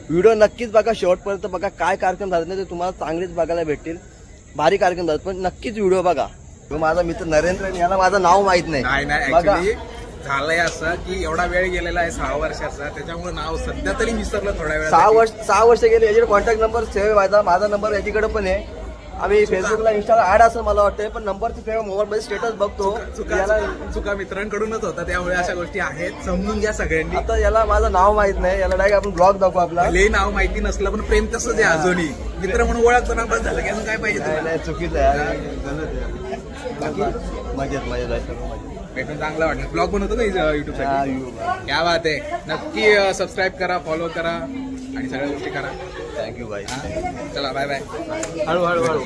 Video नक्कीच बघा, शेवटपर्यंत बघा. काय कार्यक्रम झाले ना ते तुम्हाला चांगलेच बघायला भेटतील. भारी कार्यक्रम झाले, पण नक्कीच व्हिडिओ बघा. तो माझा मित्र नरेंद्र, याला माझं नाव माहित नाही बघा. झालंय असं की एवढा वेळ गेलेला आहे 6 वर्षाचा, त्याच्यामुळे नाव सध्या तरी विसरलं थोड्या वेळ. 6 वर्ष गेले. याच्याकडे कॉन्टॅक्ट नंबर सेव्ह व्हायचा. माझा नंबर याच्याकडे पण आहे. आम्ही फेसबुकला इंस्टाला ऍड असं मला वाटतं, पण नंबरची सेव्ह मोबाईल मध्ये स्टेटस बघतो. चुका मित्रांकडूनच होता, त्यामुळे अशा गोष्टी आहेत, समजून घ्या सगळ्यांनी. आता याला माझं नाव माहित नाही, याला डायरेक्ट आपण ब्लॉग दाखवू आपला. लय नाव माहिती नसलं पण प्रेम तसंच आहे अजूनही. मित्र म्हणून ओळखतो ना, बस झालं की अजून काय पाहिजे. नाही चुकीचं आहे. मजेत भेटून चांगलं वाटलं. ब्लॉग बनवतो ना युट्यूब साठी. क्या बात आहे. नक्की सबस्क्राईब करा, फॉलो करा आणि सगळ्या गोष्टी करा. Thank you bye. चला बाय बाय. हळूहळू.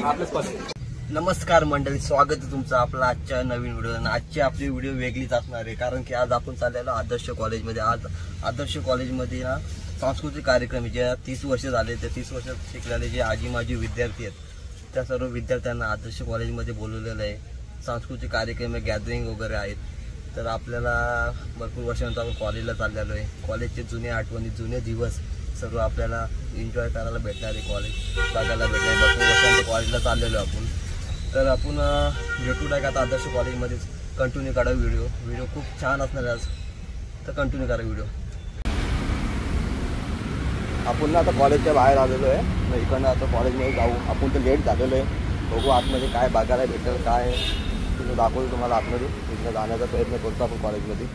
नमस्कार मंडळी, स्वागत आहे तुमचं आपला आजच्या नवीन व्हिडिओ. आजची आपली व्हिडिओ वेगळीच असणार आहे, कारण की आज आपण चाललेलो आदर्श कॉलेजमध्ये. आज आदर्श कॉलेजमध्ये ना सांस्कृतिक कार्यक्रम ज्या 30 वर्ष झाले, त्या 30 वर्ष शिकलेले जे आजी माजी विद्यार्थी आहेत, त्या सर्व विद्यार्थ्यांना आदर्श कॉलेजमध्ये बोलवलेलं आहे. सांस्कृतिक कार्यक्रम, गॅदरिंग वगैरे आहेत. तर आपल्याला भरपूर वर्षानंतर आपण कॉलेजला चाललेलो आहे. कॉलेजचे जुने आठवणी, जुने दिवस सर्व आपल्याला एन्जॉय करायला भेटणार आहे. कॉलेज बघायला भेटणार. भरपूर वर्षानंतर कॉलेजला चाललेलो आपण. तर आपण भेटू नाही का आता आदर्श कॉलेजमध्येच. कंटिन्यू काढा व्हिडिओ खूप छान असणार आज, तर कंटिन्यू करा व्हिडिओ. आपण ना आता कॉलेजच्या बाहेर आलेलो आहे. इकडनं आता कॉलेजमध्ये जाऊ. आपण तर लेट झालेलो आहे. बघू आतमध्ये काय बघायला भेटेल, काय तिथं दाखवतो तुम्हाला. आतमध्ये इथं जाण्याचा प्रयत्न करतो आपण कॉलेजमध्ये.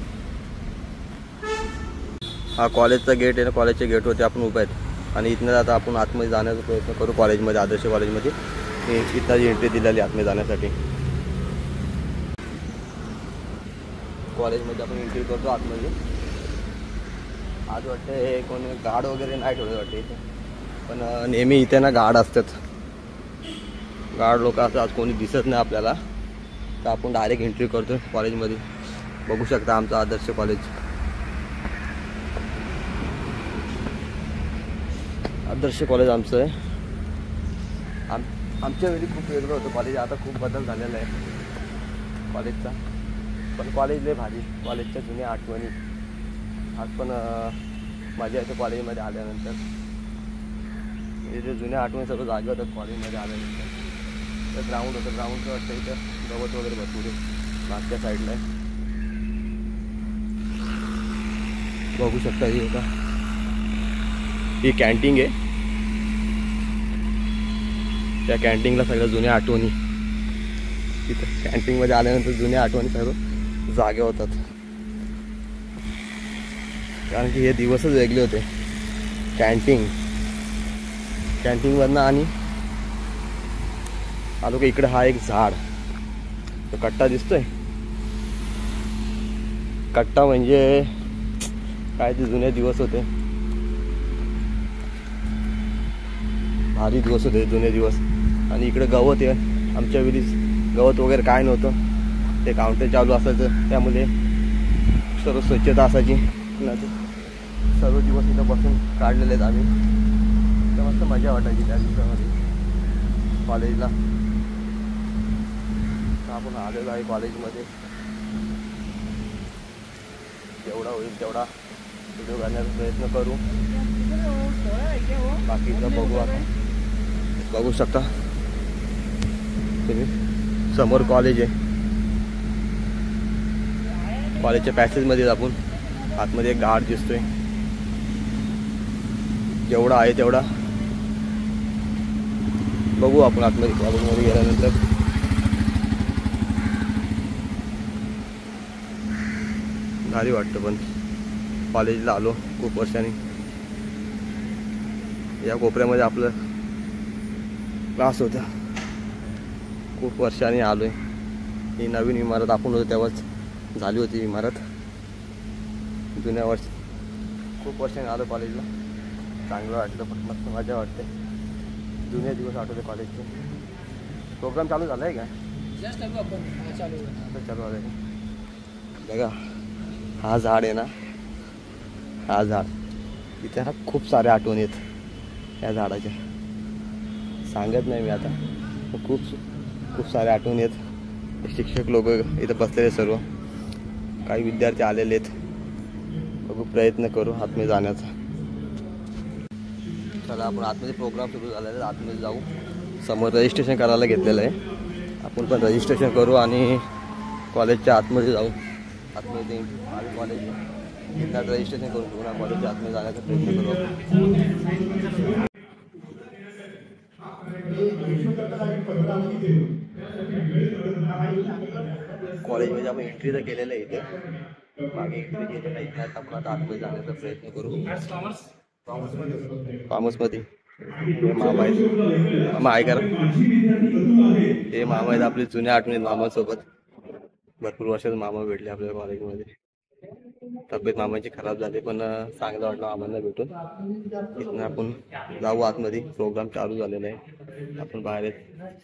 हा कॉलेजचा गेट आहे ना, कॉलेजच्या गेटवरती आपण उभे आहेत आणि इथनं आता आपण आतमध्ये जाण्याचा प्रयत्न करू कॉलेजमध्ये, आदर्श कॉलेजमध्ये. इथं जी एंट्री दिलेली आतमध्ये जाण्यासाठी. कॉलेजमध्ये आपण एंट्री करतो आतमध्ये. आज वाटतं हे कोणी गार्ड वगैरे नाही ठेवलं वाटतं इथे, पण नेहमी इथे ना गार्ड असतात. गार्ड लोक असं आज कोणी दिसत नाही आपल्याला, तर आपण डायरेक्ट एंट्री करतो कॉलेजमध्ये. बघू शकता आमचं आदर्श कॉलेज. आदर्श कॉलेज आमचं आहे. आमच्या वेळी खूप वेगळं होतं कॉलेज. आता खूप बदल झालेला आहे कॉलेजचा, पण कॉलेज लय भारी. कॉलेजच्या जुन्या आठवणी आज पण मजा येते कॉलेजमध्ये आल्यानंतर. हे जे जुन्या आठवणी सर्व जागे होतात कॉलेजमध्ये आल्यानंतर. तर ग्राउंड होतं, ग्राउंडचं वाटतं इथं गवत वगैरे भरपूर आहे मागच्या साईडला आहे. बघू शकता ही होता, ही कॅन्टीन आहे. त्या कॅन्टीनला सगळ्या जुन्या आठवणी, तिथं कॅन्टीनमध्ये आल्यानंतर जुन्या आठवणी सर्व जागे होतात, कारण की हे दिवसच वेगळे होते. कॅन्टीनवरनं आणि आलो की इकडे हा एक झाड, तो कट्टा दिसतोय. कट्टा म्हणजे काय, ते जुने दिवस होते, भारी दिवस होते, जुने दिवस. आणि इकडे गवत आहे. आमच्या वेळीस गवत वगैरे काय नव्हतं, ते काउंटर चालू असायचं, त्यामुळे सर्व स्वच्छता असायची. सर्व दिवस इथं बसून काढलेले आहेत आम्ही. तर मस्त मजा वाटायची त्या दिवसामध्ये कॉलेजला. आपण आलेलो आहे कॉलेजमध्ये. जेवढा होईल तेवढा व्हिडिओ करण्याचा प्रयत्न करू. बाकीचं बघू. आपण बघू शकता तुम्ही समोर कॉलेज आहे. कॉलेजच्या पॅसेजमध्ये आपण आतमध्ये एक गार्ड दिसतोय. जेवढा आहे तेवढा बघू आपण आतमध्ये. कॉलेजमध्ये गेल्यानंतर भारी वाटतं. पण कॉलेजला आलो खूप वर्षांनी. या कोपऱ्यामध्ये आपलं क्लास होता. खूप वर्षांनी आलो आहे. ही नवीन इमारत आपण होतो तेव्हाच झाली होती इमारत. जुन्या वर्ष खूप वर्षांनी आलो कॉलेजला. चांगलं वाटलं, पण मस्त मजा वाटते. जुने दिवस आठवते कॉलेजचे. प्रोग्राम चालू झाला आहे का? चालू आहे बघा. हा झाड आहे ना, हा झाड, इथे हा खूप सारे आठवणी आहेत या झाडाच्या. सांगत नाही मी आता. खूप खूप सारे आठवणी आहेत. शिक्षक लोक इथं बसलेले सर्व. काही विद्यार्थी आलेले आहेत. बघू, प्रयत्न करू आतमध्ये जाण्याचा. चला आपण आतमध्ये प्रोग्राम सुरू झालेला आहे, आतमध्ये जाऊ. समोर रजिस्ट्रेशन करायला घेतलेलं आहे, आपण पण रजिस्ट्रेशन करू आणि कॉलेजच्या आतमध्ये जाऊ. आतमध्ये माझं कॉलेज एकदा रजिस्ट्रेशन करून घेऊ ना, कॉलेजच्या आतमध्ये जाण्याचा प्रयत्न करू आपण. कॉलेजमध्ये आपण एंट्री तर केलेलं आहे इथे, मागे एंट्री केलेलं आहे. त्यात आपण आता आतमध्ये जाण्याचा प्रयत्न करू. कॉमर्समध्ये हे मामा आहेत, मामा आहे का? हे मामा आहेत आपले जुन्या आठवणीत, मामासोबत भरपूर वर्षात मामा भेटले आपल्या कॉलेजमध्ये. तब्येत मामाची खराब झाली पण चांगलं वाटलं मामांना भेटून. इथनं आपण जाऊ आतमध्ये, प्रोग्राम चालू झालेला आहे. आपण बाहेर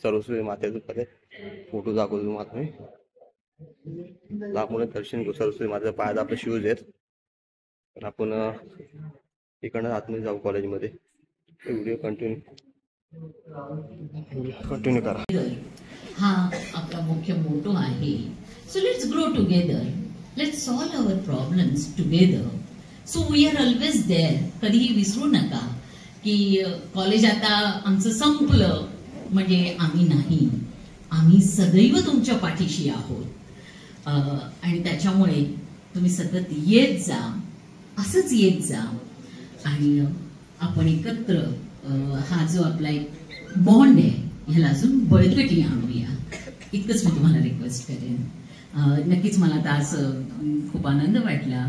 सरस्वती मातेचं पहिले फोटो दाखवतो तुम्हाला. लांबून दर्शन घेऊ सरस्वती मातेच्या पायात आपले शूज आहेत. पण आपण इकडनं आतमध्ये जाऊ कॉलेजमध्ये. व्हिडिओ कंटिन्यू करा. हा आपला मुख्य मोटो आहे. So let's grow together, let's solve our problems together. So we are always there. कधीही विसरू नका की कॉलेज आता आमचं संपलं म्हणजे आम्ही नाही, आम्ही सदैव तुमच्या पाठीशी आहोत. आणि त्याच्यामुळे तुम्ही सतत येत जा, असंच येत जा आणि आपण एकत्र हा जो आपला एक बॉन्ड आहे ह्याला अजून बळकटी आणूया. इतकंच मी तुम्हाला रिक्वेस्ट करेन. नक्कीच मला आता आज खूप आनंद वाटला.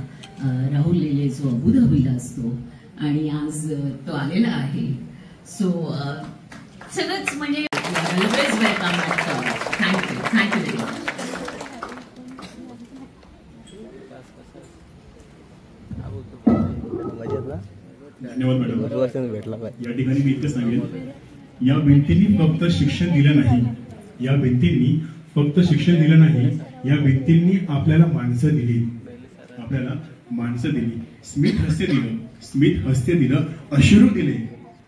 राहुल लेले जो अबुधाबीला असतो आणि आज तो आलेला आहे. सो सगळंच म्हणजे always welcome. Thank you very much. धन्यवाद मॅडम. भेटला या ठिकाणी मी इतकं सांगेन, या भिंतींनी फक्त शिक्षण दिलं नाही, या भिंतींनी फक्त शिक्षण दिलं नाही, या भिंतींनी आपल्याला माणसं दिली, आपल्याला माणसं दिली. स्मित हास्य दिलं, अश्रू दिले.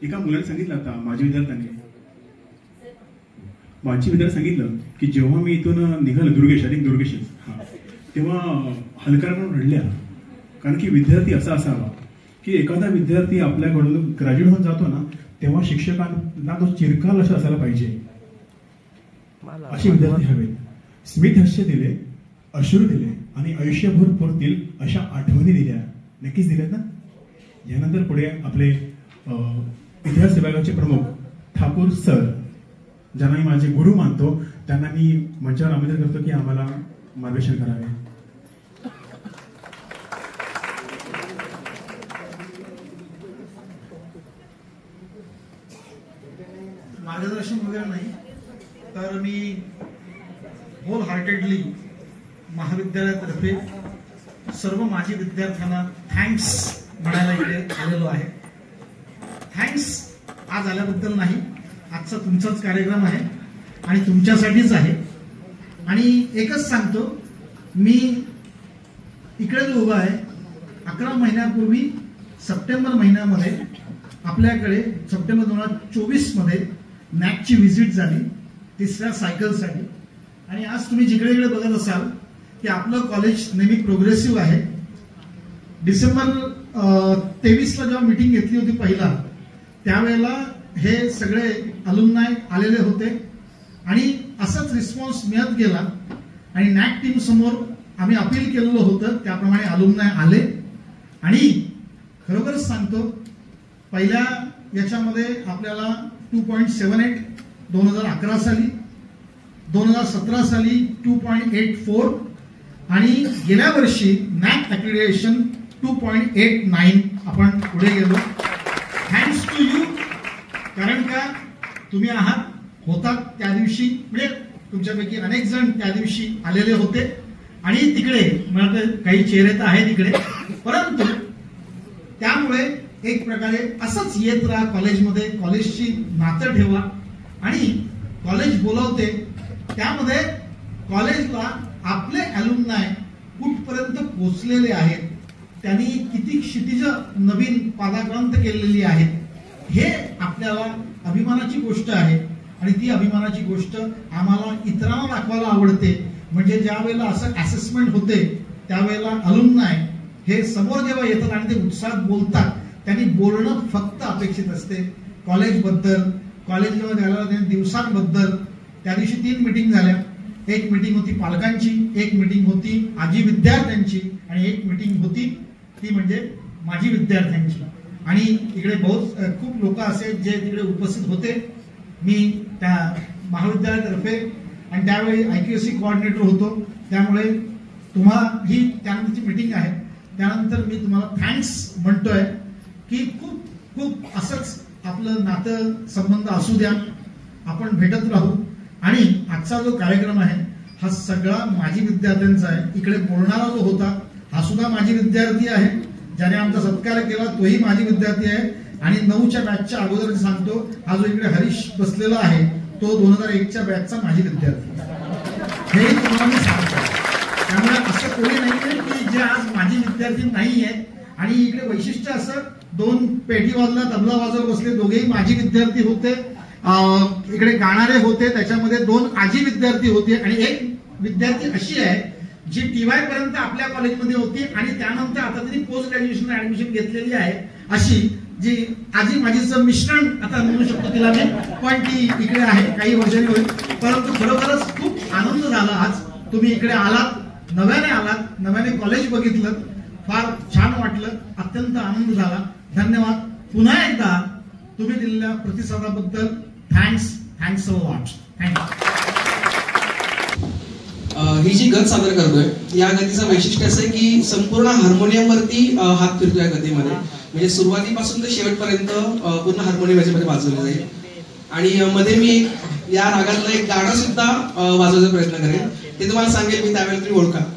एका मुलाने सांगितलं, आता माझ्या विद्यार्थ्याने सांगितलं की जेव्हा मी इथून निघालो दुर्गेश तेव्हा हलका म्हणून रडल्या. कारण की विद्यार्थी असा असावा की एखादा विद्यार्थी आपल्याकडून ग्रॅज्युएट होऊन जातो ना, तेव्हा शिक्षकांना तो चिरकाल असं असायला पाहिजे. असे विद्यार्थी हवेत. स्मित हास्य दिले, अश्रू दिले आणि आयुष्यभर पुरतील अशा आठवणी दिल्या. नक्कीच दिल्यात ना. यानंतर पुढे आपले इतिहास विभागाचे प्रमुख ठाकूर सर, ज्यांना मी माझे गुरु मानतो, त्यांना मी मंचावर आमंत्रित करतो की आम्हाला मार्गदर्शन करावे. मार्गदर्शन वगैरे नाही तर मी होल हार्टेडली महाविद्यालयातर्फे सर्व माजी विद्यार्थ्यांना थँक्स म्हणायला इथे आलेलो आहे. थँक्स आज आल्याबद्दल नाही, आजचा तुमचाच कार्यक्रम आहे आणि तुमच्यासाठीच आहे. आणि एकच सांगतो, मी इकडे जो उभा आहे 11 महिन्यापूर्वी सप्टेंबर महिन्यामध्ये आपल्याकडे सप्टेंबर 2024 मध्ये नॅकची व्हिजिट झाली 3ऱ्या सायकलसाठी. आणि आज तुम्ही जिकडे इकडे बघत असाल की आपलं कॉलेज नेहमी प्रोग्रेसिव्ह आहे. डिसेंबर 23ला जेव्हा मीटिंग घेतली होती पहिला, त्यावेळेला हे सगळे अलुमनाय आलेले होते आणि असाच रिस्पॉन्स मिळत गेला. आणि नॅक टीम समोर आम्ही अपील केलेलं होतं, त्याप्रमाणे अलुमनाय आले. आणि खरोखरच सांगतो, पहिल्या याच्यामध्ये आपल्याला 2.78 2011 साली, 2017 साली 2.84 आणि गेल्या वर्षी नॅक अक्रेडिटेशन 2.89 आपण पुढे गेलो. Thanks to you. कारण का तुम्ही होतात त्या दिवशी, म्हणजे तुमच्यापैकी अनेक जण त्या दिवशी आलेले होते. आणि तिकडे मला काही चेहरे तर आहेत तिकडे, परंतु त्यामुळे एक प्रकारे असंच येत राहा कॉलेजमध्ये, कॉलेजची नातं ठेवा. आणि कॉलेज बोलवते त्यामध्ये कॉलेजला आपले अलुमनाय कुठपर्यंत पोहोचलेले आहेत, त्यांनी किती क्षितिज नवीन पादाक्रांत केलेली आहेत, हे आपल्याला अभिमानाची गोष्ट आहे. आणि ती अभिमानाची गोष्ट आम्हाला इतरांना दाखवायला आवडते. म्हणजे ज्या वेळेला असं असेसमेंट होते त्यावेळेला अलुमनाय हे समोर जेव्हा येतात आणि ते उत्साहात बोलतात, त्यांनी बोलणं फक्त अपेक्षित असते. कॉलेजबद्दल, कॉलेजमध्ये आलेल्या दिवसांबद्दल. त्या दिवशी 3 मीटिंग झाल्या. एक मीटिंग होती पालकांची, एक मीटिंग होती आजी विद्यार्थ्यांची आणि एक मीटिंग होती ती म्हणजे माजी विद्यार्थ्यांची. आणि इकडे खूप लोक असे जे तिकडे उपस्थित होते. मी त्या महाविद्यालयातर्फे आणि त्यावेळी IQAC कोऑर्डिनेटर होतो, त्यामुळे तुम्हाला ही त्यानंतरची मीटिंग आहे. त्यानंतर मी तुम्हाला थँक्स म्हणतोय की खूप खूप असंच आपलं नातं संबंध असू द्या, आपण भेटत राहू. आणि आजचा जो कार्यक्रम आहे हा सगळा माजी विद्यार्थ्यांचा आहे. इकडे बोलणारा जो होता हा सुद्धा माजी विद्यार्थी आहे. ज्याने आमचा सत्कार केला तोही माजी विद्यार्थी आहे. आणि 9च्या बॅचच्या अगोदर सांगतो, हा जो इकडे हरीश बसलेला आहे तो 2001च्या बॅचचा माजी विद्यार्थी. हे तुम्हाला मी सांगतो. त्यामुळे असं कोणी नाहीये की जे आज माजी विद्यार्थी नाही आहेत. आणि इकडे वैशिष्ट्य असं 2 पेटीवाजला तबला वाजवत बसले, दोघेही माजी विद्यार्थी होते. इकडे गाणारे होते, त्याच्यामध्ये 2 आजी विद्यार्थी होते आणि एक विद्यार्थी अशी आहे जी TY पर्यंत आपल्या कॉलेजमध्ये होती आणि त्यानंतर आता त्यांनी पोस्ट ग्रॅज्युएशन ऍडमिशन घेतलेली आहे. अशी जी आजी माजीचं मिश्रण आता म्हणू शकतो तिला मी, पण ती इकडे आहे, काही वर्षांनी होईल. परंतु खरोखरच खूप आनंद झाला आज तुम्ही इकडे आलात, नव्याने आलात, नव्याने कॉलेज बघितलं, फार छान वाटलं, अत्यंत आनंद झाला. धन्यवाद. पुन्हा एकदा तुम्ही दिलेल्या प्रतिसादाबद्दल थँक्स अ लॉट. थँक्यू. ही जी गत सादर करतोय या गतीचं वैशिष्ट्य असं आहे की संपूर्ण हार्मोनियमवरती हात फिरतो या गतीमध्ये. म्हणजे सुरुवातीपासून ते शेवटपर्यंत पूर्ण हार्मोनियम याच्यामध्ये वाजवलं जाईल. आणि मध्ये मी या रागातलं एक गाणं सुद्धा वाजवण्याचा प्रयत्न करेन, ते तुम्हाला सांगेल मी, त्यावेळेला तुम्ही ओळखा.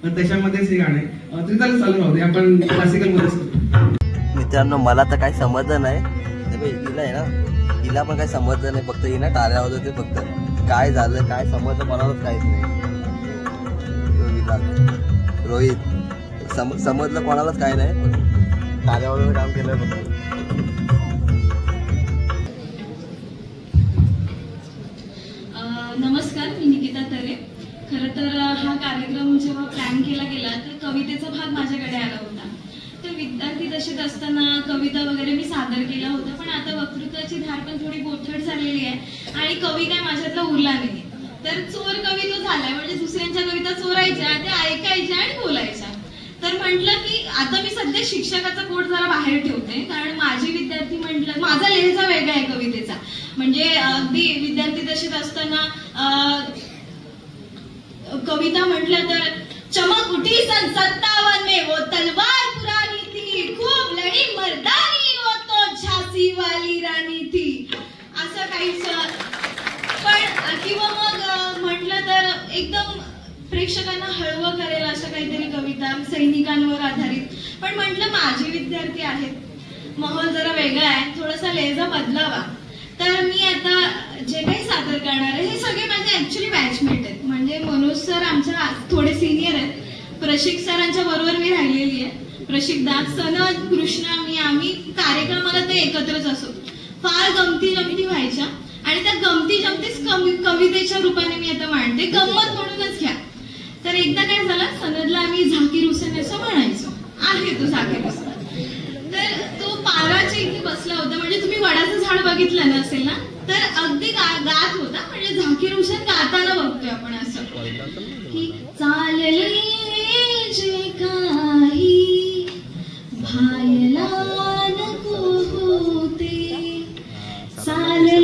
त्याच्यामध्येच हे गाणं आहे. तरी चालू राहू दे, आपण क्लासिकल मध्येच करू. मित्रांनो मला तर काही समजलं नाही, हिला आहे ना, हिला पण काही समजलं नाही, फक्त हिला टाळ्या होत होते, फक्त काय झालं काय समजलं कोणालाच काहीच नाही. रोहित समजलं कोणालाच काय नाही, टाळ्यावर काम केलं फक्त. नमस्कार, मी निकिता तरे. खरं तर हा कार्यक्रम जेव्हा प्लॅन केला गेला तर कवितेचा भाग माझ्याकडे आला होता. तर विद्यार्थी दशेत असताना कविता वगैरे मी सादर केला होता, पण आता वक्तृत्वाची धार पण थोडी बोथट झालेली आहे आणि कवी काय माझ्यातला उरला नाही. तर चोर कवी तो झालाय, म्हणजे दुसऱ्यांच्या कविता चोरायच्या, त्या ऐकायच्या आणि बोलायच्या. तर म्हटलं की आता मी सध्या शिक्षकाचा कोट जरा बाहेर ठेवते, कारण माझे विद्यार्थी म्हटलं माझा लहेजा वेगळा आहे कवितेचा. म्हणजे अगदी विद्यार्थी दशेत असताना कविता म्हटलं तर चमक उठी सन 57 में वो तलवार पुरानी थी, खूप लढी मर्दानी वो तो झांसी वाली राणी थी, असं काहीच. पण किंवा मग म्हटलं तर एकदम प्रेक्षकांना हळवं करेल अशा काहीतरी कविता सैनिकांवर आधारित. पण म्हटलं माझे विद्यार्थी आहेत, माहोल जरा वेगळा आहे, थोडासा लहेजा बदलावा. तर मी आता जे काही सादर करणार आहे हे सगळे माझे ऍक्च्युली बॅचमेट आहेत. म्हणजे मनोज सर आमच्या थोडे सिनियर आहेत, प्रशिक सरांच्या बरोबर मी राहिलेली आहे, प्रशिक दास, सनद, कृष्णा, मी, आम्ही कार्यक्रमाला ते एकत्रच असो. फार गमती जमती व्हायच्या आणि त्या गमती जमतीच कवितेच्या रूपाने मी आता मांडते, गंमत म्हणूनच घ्या. तर एकदा काय झालं, सनदला आम्ही झाकीर हुसेन असं म्हणायचो, आहे तो झाकीर हुसेन. तर तो पाराच्या इथे बसला होता, म्हणजे तुम्ही वडाचं झाड बघितलं नसेल ना, तर अगदी गात होता, म्हणजे झाकीर हुसेन गाताना बघतोय आपण असं की चालले जे काही भायला नको होते, चालले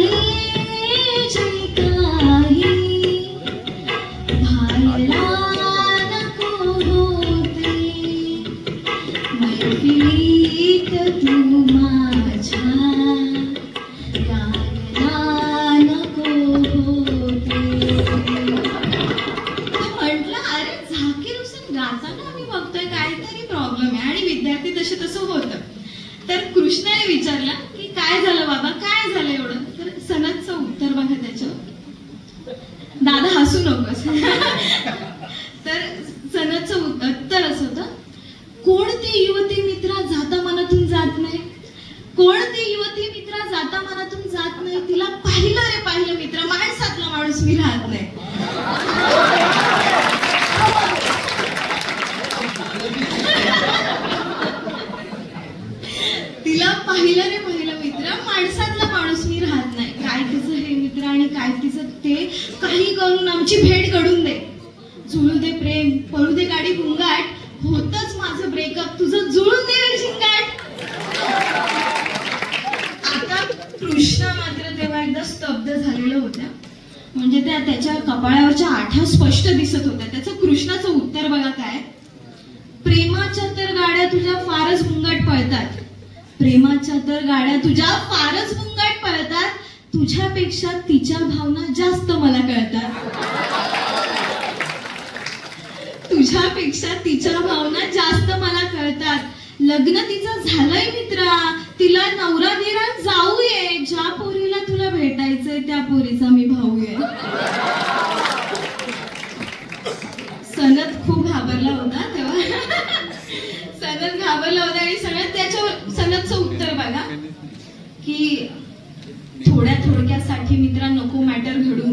जे काही भायला नको होते, मैफिलीत तू माझ्या गायला नको होते. म्हटलं अरे झाकीर हुसेन गाताना आम्ही बघतोय, काहीतरी प्रॉब्लेम आहे. आणि विद्यार्थी तसे तसं होतं. तर कृष्णाने विचारला की काय झालं बाबा, काय झालं एवढं. तर सनदचं उत्तर बघा त्याच्यावर, दादा हसू नकोस. तर सनदचं उत्तर असं होतं, कोणती युवती मित्रा जाता मनातून जात नाही, कोणती युवती मित्रा जाता मनातून जात नाही, तिला पाहिलं रे पाहिलं मित्रा, माणसातला माणूस मी राहत नाही. तिला पाहिलं रे पाहिलं मित्र, माणसातला माणूस मी राहत नाही. काय तिचं हे मित्र आणि काय तिचं ते, काही करून आमची भेट घडून दे, जुळू दे प्रेम, पळू दे गाडी गुंगाट, होतच माझं ब्रेकअप, तुझं जुळून दे रे झिंगाट. आता कृष्णा मात्र तेव्हा एकदा स्तब्ध झालेल्या होत्या, म्हणजे त्याच्या कपाळावरच्या आठा स्पष्ट दिसत होत्या. त्याचं कृष्णाचं उत्तर बघा काय, प्रेमाच्या तर गाड्या तुझ्या फारच गुंगाट पळतात, प्रेमाच्या तर गाड्या तुझ्या फारच गुंगाट पळतात, तुझ्यापेक्षा तिच्या भावना जास्त मला कळतात, तुझ्यापेक्षा तिच्या भावना जास्त मला कळतात. लग्न तिचं झालंय मित्रा, तिला नवरा दिरा जाऊये, ज्या पोरीला तुला भेटायचंय त्या पोरीचा मी भाऊ आहे. सनद खूप घाबरला होता तेव्हा, सनद घाबरला होता. आणि सगळ्यात त्याच्यावर सनदचं उत्तर बघा की थोड्या थोडक्यासाठी मित्रा नको मॅटर घडू,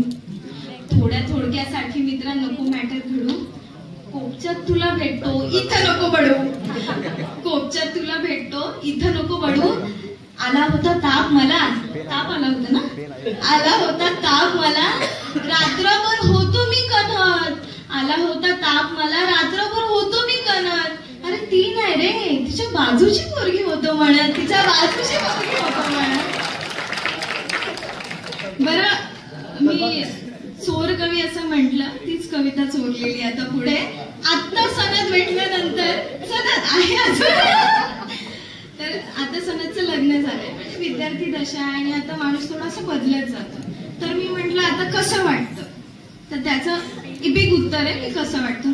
थोड्या थोडक्यासाठी मित्रा नको मॅटर घडू, कोपच्यात तुला भेटतो इथं नको बडू, कोपच्यात तुला भेटतो इथं नको बडू. आला होता ताप मला, ताप आला होता ना, आला होता ताप मला, रात्रभर होतो मी कणत, आला होता ताप मला, रात्रभर होतो मी कणत. अरे ती नाही रे, तिच्या बाजूची पोरगी होतो म्हणत, तिच्या बाजूची पोरगी होतो म्हणत. बरं मी चोर कवी असं म्हटलं, तीच कविता चोरलेली आता पुढे. आता सनद भेटल्यानंतर, सनद आहे अजून, तर आता सनदचं लग्न झालंय, म्हणजे विद्यार्थी दशा आहे आणि आता माणूस थोडासा बदलत जातो. तर मी म्हटलं आता कसं वाटतं, तर त्याचं इपिक उत्तर आहे की कसं वाटतं.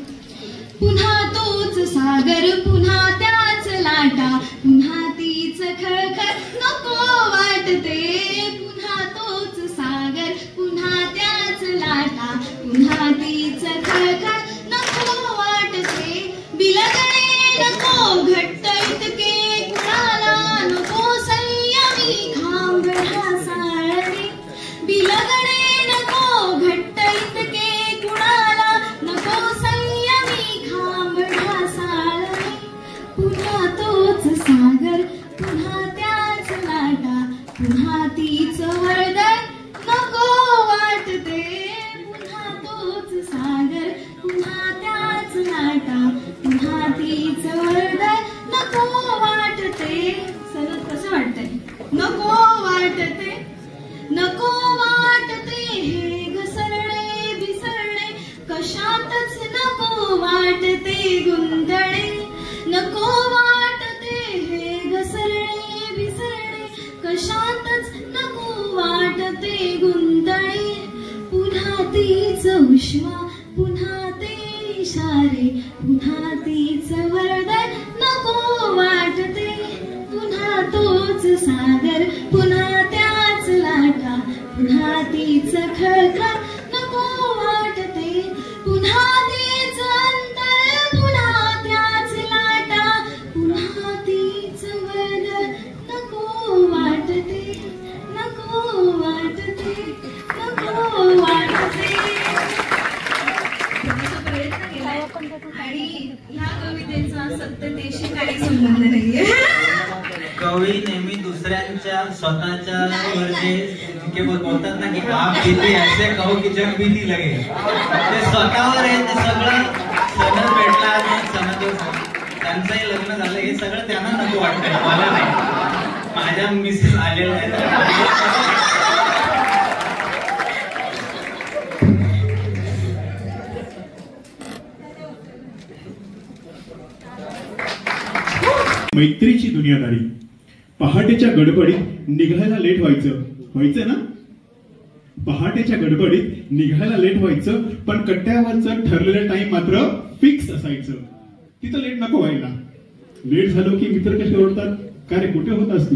पुन्हा तोच सागर, पुन्हा त्याच लाटा, पुन्हा तीच खळखळ नको वाटते. पुन्हा तोच सागर, पुन्हा त्याच लाटा, पुन्हा तीच खळखळ नको वाटते. बिलगणे नको घट्ट इतके कुणाला, नको संयमी खांब ढासाळणे. बिलगणे नको घट्ट इतके कुणाला, नको संयमी खांब ढासाळणे. पुन्हा तोच सागर, पुन्हा त्याच लाटा, पुन्हा तीच वर्दळ नको वाटते. पुन्हा तोच सागर, पुन्हा त्याच लाटा, पुन्हा तीच वर्दळ नको वाटते. सर कसं वाटतंय? नको वाटते, नको वाटते हे घसरणे बिसरणे, कशातच नको वाटते गुंतणे. नको वाटते हे घसरणे बिसरणे, कशातच नको वाटते गुंतणे. पुन्हा तीच उष्मा, पुन्हा ते इशारे, पुन्हा तीच वर्दळ नको वाटते. पुन्हा तोच सागर, पुन्हा त्याच लाटा, पुन्हा तीच खळखळ नको वाटते. पुन्हा तेच अंतर, पुन्हा त्याच लाटा, पुन्हा तीच वर्दळ नको वाटते, नको वाटते, नको वाटते. प्रयत्न केलाय आणि ह्या कवितेचा सत्यतेशी काही संबंध नाहीये. कवी नेहमी दुसऱ्यांच्या स्वतःच्या म्हणजे बोलतात ना की आप किती ऐसे कहो की जग भीती लगे, ते स्वतःवर आहे. ते सगळं सण भेटला, त्यांचंही लग्न झालं, हे सगळं त्यांना नको वाटतंय, मला नाही. माझ्या मिसेस आलेल्या आहेत. मैत्रीची दुनियादारी. पहाटेच्या गडबडीत निघायला लेट व्हायचं ना. पहाटेच्या गडबडीत निघायला लेट व्हायचं, पण कट्ट्यावरचं ठरलेलं टाइम मात्र फिक्स असायचं. तिथं लेट नको व्हायला. लेट झालो की मित्र कसे ओरडतात, का रे कुठे होतास तू?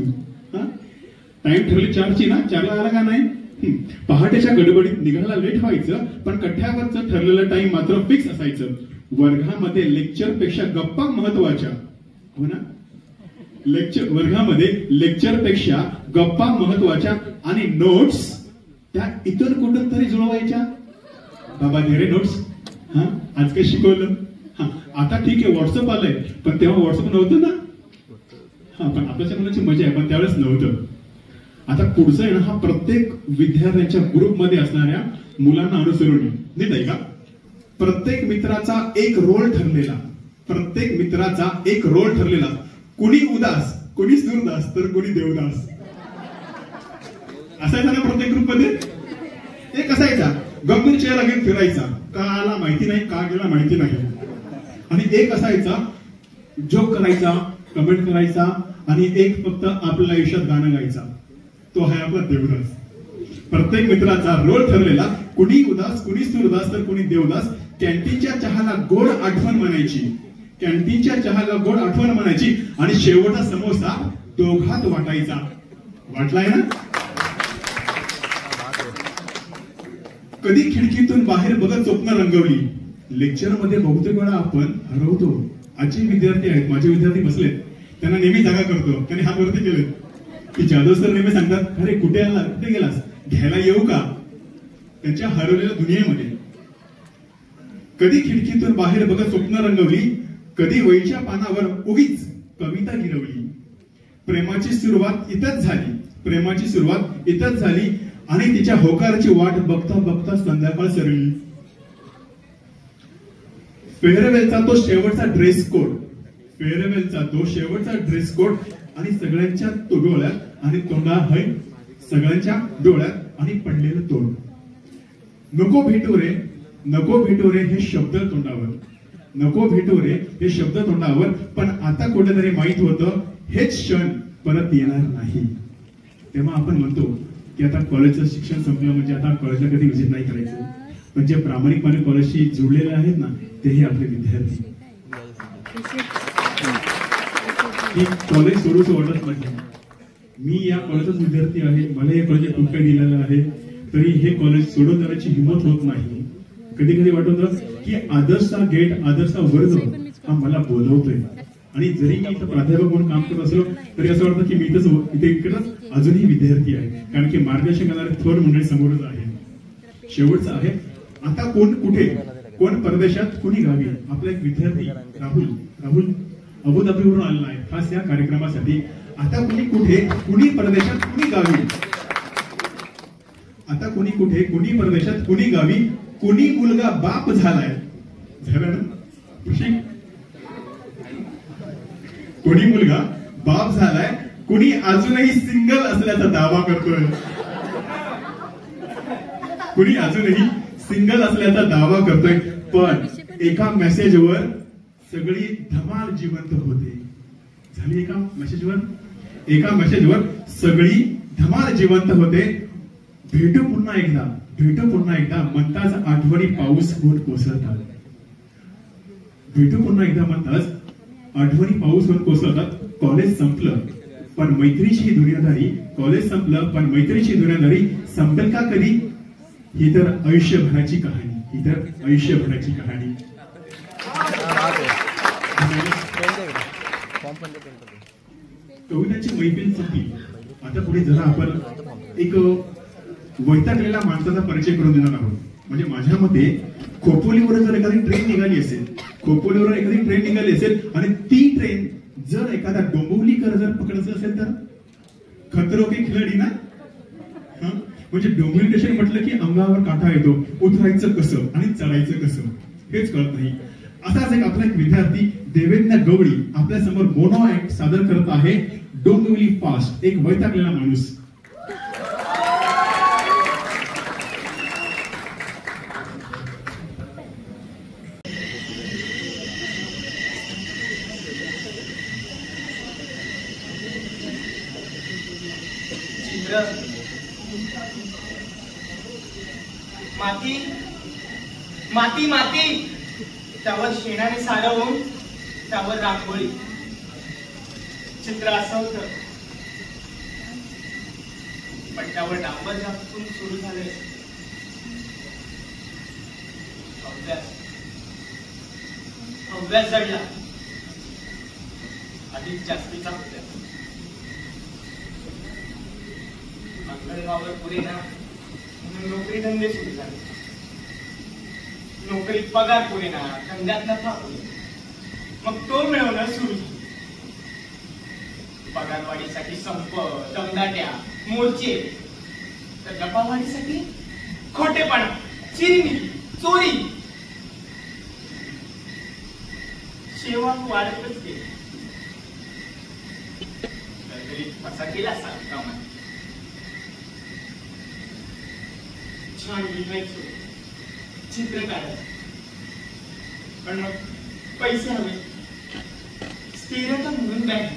टाइम ठरली 4ची ना, 4ला आला का नाही? पहाटेच्या गडबडीत निघायला लेट व्हायचं, पण कट्ट्यावरचं ठरलेलं टाइम मात्र फिक्स असायचं. वर्गामध्ये लेक्चर पेक्षा गप्पा महत्वाच्या, हो ना. वर्गामध्ये लेक्चर पेक्षा गप्पा महत्वाच्या आणि नोट्स त्या इतर कुठं तरी जुळवायच्या. बाबा दे रे नोट्स. आज काय शिकवलं? आता ठीक आहे व्हॉट्सअप आलंय, पण तेव्हा व्हॉट्सअप नव्हतं ना. पण आपल्याच्या मुलाची मजा आहे, पण त्यावेळेस नव्हतं. आता पुढचं आहे ना, हा प्रत्येक विद्यार्थ्यांच्या ग्रुपमध्ये असणाऱ्या मुलांना अनुसरून नीट आहे का. प्रत्येक मित्राचा एक रोल ठरलेला, प्रत्येक मित्राचा एक रोल ठरलेला. कुणी उदास, कुणी सुरदास, तर कुणी देवदास. असायचा ना प्रत्येक ग्रुप मध्ये. एक असायचा गंभीर चेहरा घेऊन फिरायचा, का आला माहिती नाही, का गेला माहिती नाही. आणि एक असायचा जोक करायचा, कमेंट करायचा, आणि एक फक्त आपल्या आयुष्यात गाणं गायचा. तो आहे आपला देवदास. प्रत्येक मित्राचा रोल ठरलेला. कुणी उदास, कुणी सुरदास, तर कुणी देवदास. कॅन्टीनच्या चहाला गोड आठवण म्हणायची, कॅन्टीनच्या चहाला गोड आठवण म्हणायची, आणि शेवटचा समोसा दोघात वाटायचा. वाटलाय ना. कधी खिडकीतून बाहेर बघत स्वप्न रंगवली. लेक्चर मध्ये बहुतेक वेळा आपण हरवतो. आजचे विद्यार्थी आहेत, माझे विद्यार्थी बसलेत, त्यांना नेहमी जागा करतो. त्यांनी हात वरती केले की जाधव सर नेहमी सांगतात, अरे कुठे आला, कुठे गेलास, घ्यायला येऊ का. त्यांच्या हरवलेल्या दुनियेमध्ये. कधी खिडकीतून बाहेर बघत स्वप्न रंगवली, कधी वहीच्या पानावर उगीच कविता गिरवली. प्रेमाची सुरुवात इथंच झाली, प्रेमाची सुरुवात इथंच झाली, आणि तिच्या होकाराची वाट बघता बघता संध्याकाळ सरली. फेअरवेलचा तो शेवटचा ड्रेस कोड, फेअरवेलचा तो शेवटचा ड्रेस कोड, आणि सगळ्यांच्या डोळ्यात आणि तोंडात है, सगळ्यांच्या डोळ्यात आणि पडलेलं तोंड. नको भेटू रे, नको भेटू रे हे शब्द तोंडावर, नको भेटू रे हे शब्द तोंडावर. पण आता कुठेतरी माहित होतं हेच क्षण परत येणार नाही. तेव्हा आपण म्हणतो की आता कॉलेजचं शिक्षण संपलं म्हणजे आता कॉलेजला कधी व्हिजिट नाही करायचं. पण जे प्रामाणिकपणे कॉलेजशी जुळलेले आहेत ना, तेही आपले विद्यार्थी. की कॉलेज सोडूच वाटत नाही. मी या कॉलेजचाच विद्यार्थी आहे, मला या कॉलेज खूप काही दिलेलं आहे, तरी हे कॉलेज सोडून जाण्याची हिंमत होत नाही. कधी कधी वाटतं की आदर्शचा गेट, आदर्शचा वर्ग हा मला बोलवतोय, आणि जरी मी इथं प्राध्यापक म्हणून काम करत असलो तरी असं वाटतं की मी इकडंच अजूनही विद्यार्थी आहे, कारण की मार्गदर्शन करणारे थोर मंडळी समोरच आहे. शेवटचं आहे, आता कोण कुठे, कोण परदेशात, कोणी गावी. आपला एक विद्यार्थी राहुल अबुधाबीवरून आलेला आहे खास या कार्यक्रमासाठी. आता कोणी कुठे, कुणी परदेशात, कुणी गावी. आता कोणी कुठे, कुणी परदेशात, कुणी गावी, कोणी मुलगा बाप झालाय. झालं ना? कोणी मुलगा बाप झालाय, कोणी अजूनही सिंगल असल्याचा दावा करतोय. कुणी अजूनही सिंगल असल्याचा दावा करतोय. पण एका मेसेजवर सगळी धमाल जिवंत होते. झाली एका मेसेजवर सगळी धमाल जिवंत होते. भेटू पुन्हा एकदा म्हणताच आठवणी पाऊस होऊन कोसळतात. भेटू पुन्हा एकदा म्हणताच आठवणी पाऊस होऊन कोसळतात. कॉलेज संपलं पण मैत्रीची दुनियादारी, कॉलेज संपलं पण मैत्रीची दुनियादारी संपेल का कधी? ही तर आयुष्यभराची कहाणी. कवितांची मैफिल संपली. आता पुढे जरा आपण एक वैतागलेल्या माणसाचा परिचय करून देणार आहोत. म्हणजे माझ्या मते खोपोलीवर जर एखादी ट्रेन निघाली असेल आणि ती ट्रेन जर एखादा डोंबिवलीकर जर पकडायचं असेल तर खतरो के खिलाडी ना. म्हणजे डोंबिवली स्टेशन म्हटलं की अंगावर काटा येतो. उतरायचं कसं आणि चढायचं कसं हेच कळत नाही. असाच एक आपला एक विद्यार्थी देवेंद्र गवळी आपल्या समोर मोनो ऍक्ट सादर करत आहे. डोंबिवली फास्ट, एक वैतागलेला माणूस. माती माती त्यावर शेणाने सारवून त्यावर रांगोळी. चित्र असं होतं पण त्यावर डांबर झाकून सुरू झाले. अभ्यास जडला, अधिक जास्तीचा होता. मंगळवार पुरे ना म्हणून नोकरी धंदे सुरू झाले. नोकरीत पगार पुरे ना, धंद्यात नफा पुरे. मग तो मिळवणं सुरू झालं. पगारवाढीसाठी संप, दमदाट्या, मोर्चे, तर नफावाढीसाठी खोटेपणा, चिरमिरी, चोरी. सेवा वाढतच गेली. फसा केला कामात. छान लिहायचो, चित्र काढायचं, पण मग पैसे हवे. स्थिरता म्हणून बँक.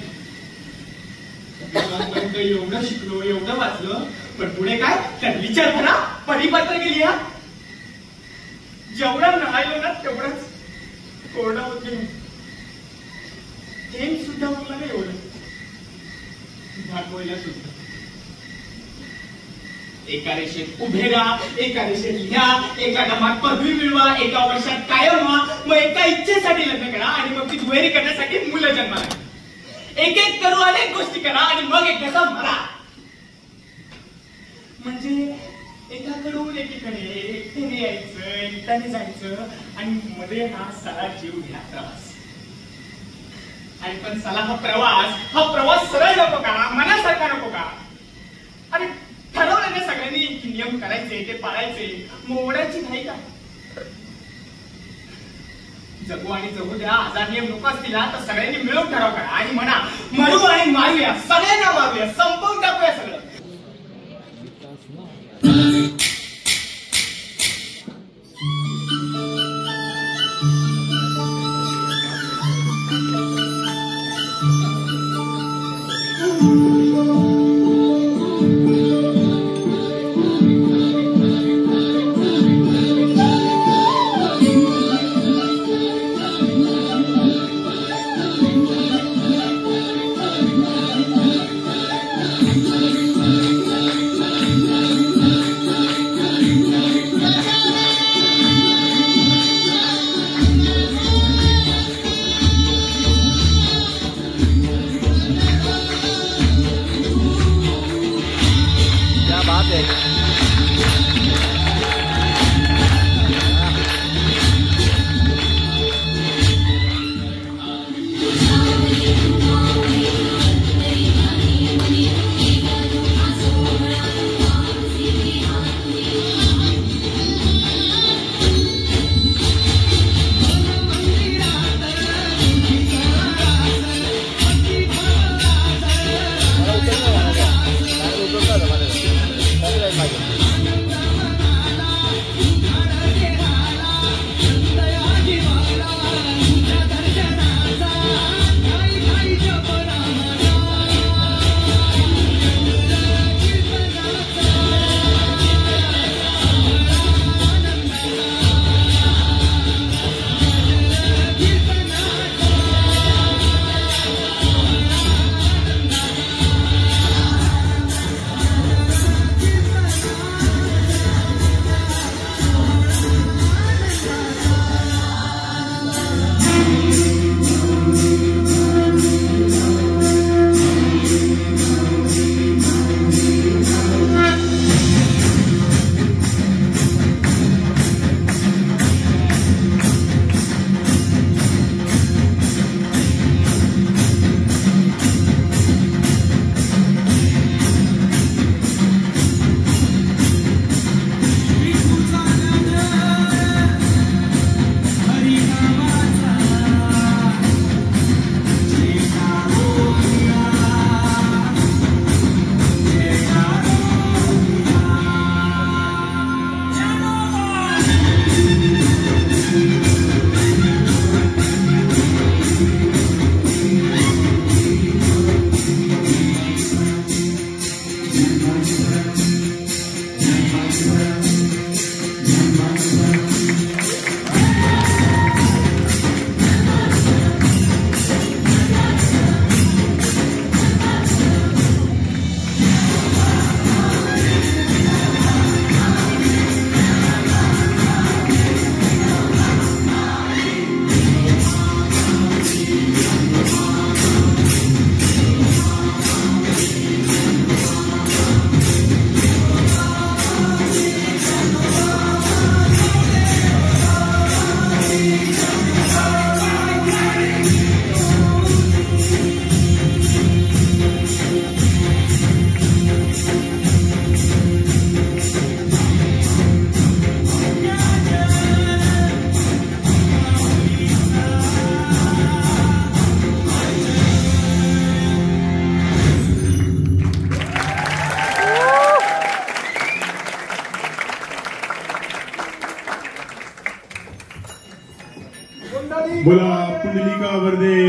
एवढं शिकलो, एवढं वाचलं, पण पुढे काय? तर विचार करा, परिपत्र केली. हा जेवढा नहायलो ना तेवढाच कोरडा होत गेलो. थेंब सुद्धा होत नाही एवढं दाखवायला सुद्धा. एका रेषेत उभे राहा, एका रेषेत लिहा, एका नामात पदवी मिळवा, एका वर्षात कायम व्हा, मग एका इच्छेसाठी लग्न करा आणि मग ती दुहेरी करण्यासाठी मुलं जन्माला. एक एक करू, अनेक गोष्टी करा आणि मग एकदा मरा. म्हणजे एकाकडून एकीकडे एकट्याने यायचं, एकट्याने जायचं आणि मध्ये हा सारा जीव घ्या प्रवास. आणि पण चला हा प्रवास सरळ नको का? मनासारखा नको का? आणि ठरवलं ना सगळ्यांनी की नियम करायचे, ते पाळायचे, मोडायची नाही का? जगू आणि जगू द्या. हजार नियम नको असतील तर सगळ्यांनी मिळून ठराव करा आणि म्हणा मरू आणि मारूया, सगळ्यांना मारूया, संपवून टाकूया सगळं. श्री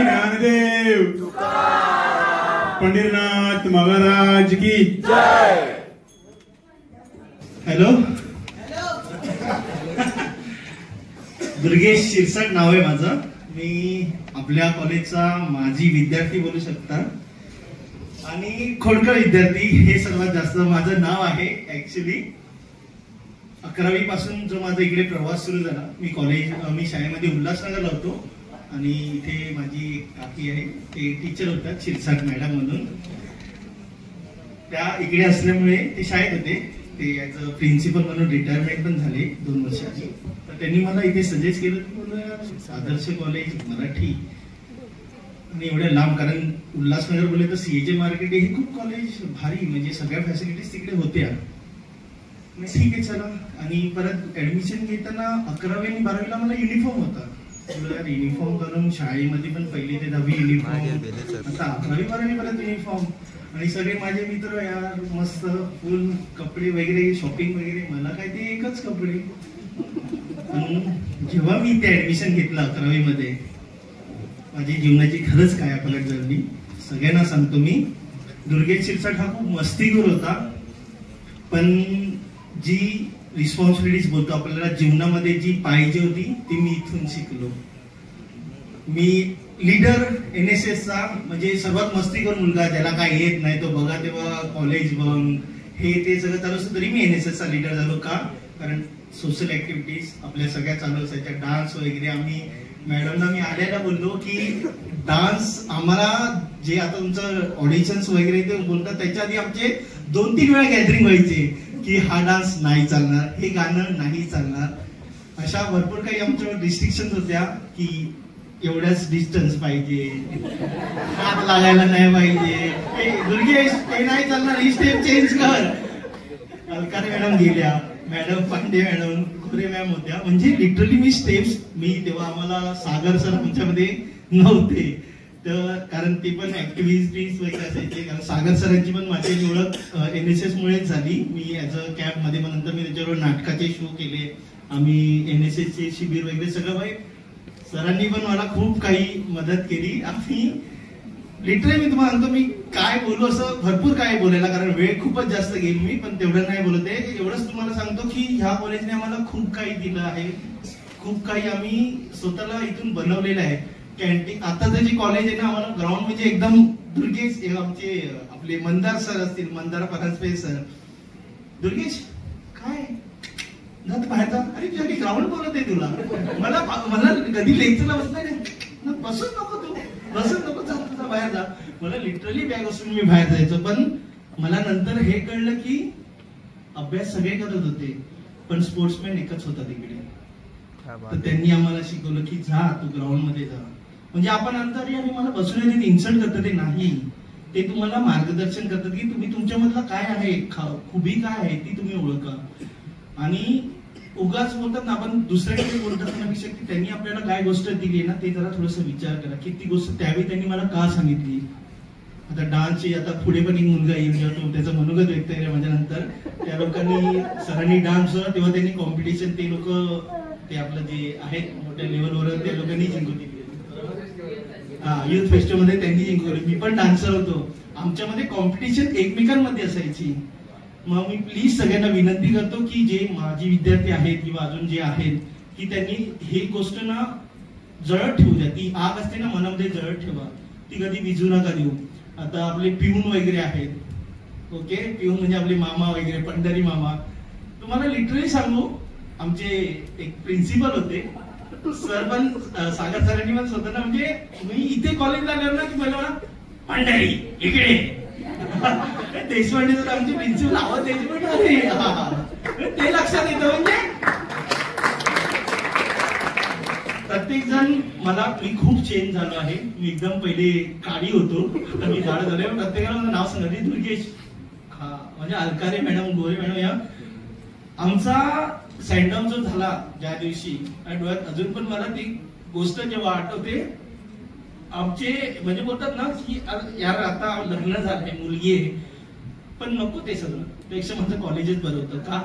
ज्ञानदेव पंढरीनाथ महाराज की जय. हॅलो, दुर्गेश शिरसाट नाव आहे माझं. मी आपल्या कॉलेजचा माजी विद्यार्थी बोलू शकता आणि खोडकर विद्यार्थी हे सर्वात जास्त माझं नाव आहे. ऍक्च्युली 11वी पासून जो माझा इकडे प्रवास सुरू झाला, मी शाळेमध्ये उल्हासनगरला होतो आणि इथे माझी काकी आहे, ते टीचर होतात शिरसाट मॅडम म्हणून. त्या इकडे असल्यामुळे ते शाळेत होते, ते ऍज अ प्रिन्सिपल म्हणून रिटायरमेंट पण झाले 2 वर्षाची. तर त्यांनी मला इथे सजेस्ट केलं की आदर्श कॉलेज मराठी आणि एवढ्या लांब, कारण उल्हासनगर बोलले तर सीएचे मार्केट हे खूप कॉलेज भारी, म्हणजे सगळ्या फॅसिलिटीज तिकडे होत्या. ठीक आहे चला. आणि परत ऍडमिशन घेताना 11वी आणि 12वीला मला युनिफॉर्म होता. युनिफॉर्म करून शाळेमध्ये पण 1ली ते 10वी युनिफॉर्म, आता 11वी 12वी परत युनिफॉर्म. आणि सगळे माझे मित्र यार मस्त फुल कपडे वगैरे, शॉपिंग वगैरे, मला काय ते एकच कपडे. जेव्हा मी ते ऍडमिशन घेतलं 11वी मध्ये, माझी जीवनाची खरंच काय पलट झाली. सगळ्यांना सांगतो मी, दुर्गेश शिरसाट हा खूप मस्तीखोर होता, पण जी रिस्पॉन्सिबिलिटीज बोलतो आपल्याला जीवनामध्ये जी पाहिजे होती ती मी इथून शिकलो. मी लीडर NSSचा, म्हणजे सर्वात मस्तीखोर मुलगा, ज्याला काय येत नाही तो बघा तेव्हा कॉलेज बंक हे ते सगळं चालू असतं, तरी मी NSSचा लीडर झालो. का? कारण सोशल ऍक्टिव्हिटीज आपल्या सगळ्या चालू असायच्या, डान्स वगैरे. आम्ही मॅडमला मी आल्याला बोललो की डान्स आम्हाला, जे आता तुमचं ऑडिशन्स वगैरे ते बोलतात त्याच्या आधी आमचे 2-3 वेळा गॅदरिंग व्हायचे की हा डान्स नाही चालणार, हे गाणं नाही चालणार. अशा भरपूर काही आमच्यावर रिस्ट्रिक्शन होत्या की एवढ्याच डिस्टन्स पाहिजे, हात लागायला नाही पाहिजे, दुर्गेश हे नाही चालणार, ही स्टेप चेंज कर. अलकारे मॅडम गेल्या, मॅडम पांडे मॅडम, गोरे मॅम होत्या. म्हणजे लिटरली मी स्टेप्स, मी तेव्हा आम्हाला सागर सर आमच्यामध्ये नव्हते, तर कारण ते पण ऍक्टिव्हिटीज वगैरे असायचे. कारण सागर सरांची पण माझी ओळख NSS मुळेच झाली. मी ऍज अ कॅप मध्ये पण नंतर मी त्याच्यावर नाटकाचे शो केले, आम्ही NSS चे शिबिर वगैरे सगळं भाई सरांनी पण मला खूप काही मदत केली. आम्ही लिटरली, मी तुम्हाला सांगतो, मी काय बोलू असं भरपूर काय बोलायला, कारण वेळ खूपच जास्त गेली मी, पण तेवढं नाही बोलत आहे. एवढंच तुम्हाला सांगतो की ह्या कॉलेजने आम्हाला खूप काही दिलं आहे, खूप काही आम्ही स्वतःला इथून बनवलेलं आहे. कॅन्टीन, आता जे कॉलेज आहे ना, आम्हाला ग्राउंड म्हणजे एकदम दुर्गेश, आमचे आपले मंदार सर असतील, मंदार परांजपे सर, दुर्गेश काय जात बाहेर जा, अरे तुझ्या ग्राउंड बोलत आहे तुला, मला कधी लेक्चरला बसणार नाही, बसून नको तू, बसून नको, जा तुझा बाहेर जा. मला लिटरली बॅग असून मी बाहेर जायचो. पण मला नंतर हे कळलं की अभ्यास सगळे करत होते, पण स्पोर्ट्समॅन एकच होता तिकडे. तर त्यांनी आम्हाला शिकवलं की जा तू ग्राउंड मध्ये जा. म्हणजे आपण अंतरी आणि मला बसून येते इन्सल्ट करतात, ते नाही, ते तुम्हाला मार्गदर्शन करतात की तुम्ही तुमच्यामधला काय आहे, खुबी काय आहे ती तुम्ही ओळखा. आणि उगाच बोलतात ना आपण दुसऱ्याकडे बोलतात त्यापेक्षा की त्यांनी आपल्याला काय गोष्ट दिली ना, ते जरा थोडस विचार करा की ती गोष्ट त्यावेळी त्यांनी मला का सांगितली. आता डान्सची, आता पुढे पण एक मुलगा येईल जेव्हा तो त्याचं मनोगत व्यक्त केलं माझ्या नंतर, त्या लोकांनी सरांनी डान्स तेव्हा त्यांनी कॉम्पिटिशन, ते लोक ते आपलं जे आहेत मोठ्या लेवलवर त्या लोकांनी जिंकवली. युथ फेस्टिवल मध्ये त्यांनी जिंकवली. मी पण डान्सर होतो, आमच्यामध्ये कॉम्पिटिशन एकमेकांमध्ये असायची. मग मी प्लीज सगळ्यांना विनंती करतो की जे माझे विद्यार्थी आहेत किंवा अजून जे आहेत की त्यांनी ही गोष्ट ना जळत ठेवू द्या. ती आग असते ना मनामध्ये, जळत ठेवा, ती कधी विझू नका देऊ. आता आपले पिऊन वगैरे आहेत, ओके, पिऊन म्हणजे आपले मामा वगैरे, पंढरी मामा. तुम्हाला लिटरली सांगू, आमचे एक प्रिन्सिपल होते सर, पण सागर सरांनी पण स्वतःला, म्हणजे मी इथे कॉलेजला आल्यावर ना की मला पंढरी इकडे देशपांडे सर आमचे प्रिन्सिपल आवाज द्यायचे, ते लक्षात येतं. म्हणजे प्रत्येक जण मला, मी खूप चेंज झालो आहे. मी एकदम पहिले काळी होतो, आता मी जाड झालोय. प्रत्येकाला माझं नाव सांगितलं दुर्गेश, म्हणजे अलकारे मॅडम, गोरे मॅडम. या आमचा सँडम जो झाला ज्या दिवशी, डोळ्यात अजून पण मला ती गोष्ट जेव्हा आठवते, आमचे म्हणजे बोलतात ना की यार आता लग्न झालंय, मुलगी आहे, पण नको ते सगळं, पेक्षा माझं कॉलेजच बरं होतं. का?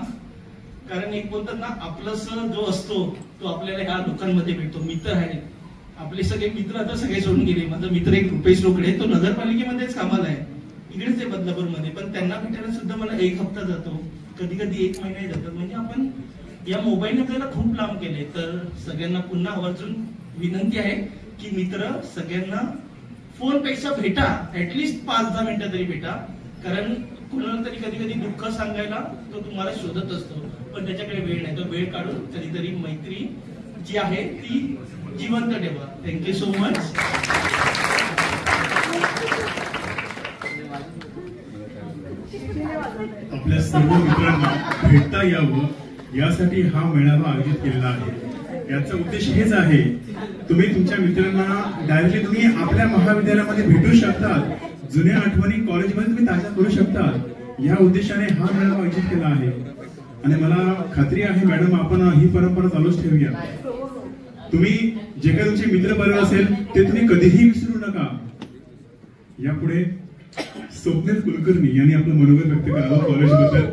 कारण एक बोलतात ना, आपलंसं जो असतो तो आपल्याला ह्या लोकांमध्ये भेटतो. मित्र आहे, आपले सगळे मित्र आता सगळे सोडून गेले. माझा मित्र एक रुपेश रोकडे, तो नगरपालिकेमध्येच कामाला आहे, इकडेच आहे बदलापूरमध्ये. पण त्यांना भेटायला सुद्धा मला 1 हप्ता जातो, कधी कधी 1 महिनाही जातो. म्हणजे आपण या मोबाईलने आपल्याला खूप लांब केले. तर सगळ्यांना पुन्हा आवर्जून विनंती आहे की मित्र सगळ्यांना फोनपेक्षा भेटा, ऍटलिस्ट 5-10 मिनिटं तरी भेटा. कारण कुणाला तरी कधी कधी दुःख सांगायला तो तुम्हाला शोधत असतो, पण त्याच्याकडे वेळ नाही. तो वेळ काढून कधीतरी मैत्री जी आहे ती जिवंत ठेवा. Thank you so much. आपल्या सर्व मित्रांना भेटता यावं यासाठी हा मेळावा आयोजित केलेला आहे. याचा उद्देश हेच आहे, तुम्ही तुमच्या मित्रांना डायरेक्टली तुम्ही आपल्या महाविद्यालयामध्ये भेटू शकतात, जुन्या आठवणी कॉलेजमध्ये तुम्ही ताज्या करू शकतात. या उद्देशाने हा मेळावा आयोजित केला आहे. आणि मला खात्री आहे मॅडम, आपण ही परंपरा चालूच ठेवूया. तुम्ही जे काही तुमचे मित्र बरोबर असेल ते तुम्ही कधीही विसरू नका. यापुढे स्वप्नील कुलकर्णी यांनी आपलं मनोगत व्यक्त करावं कॉलेजबद्दल.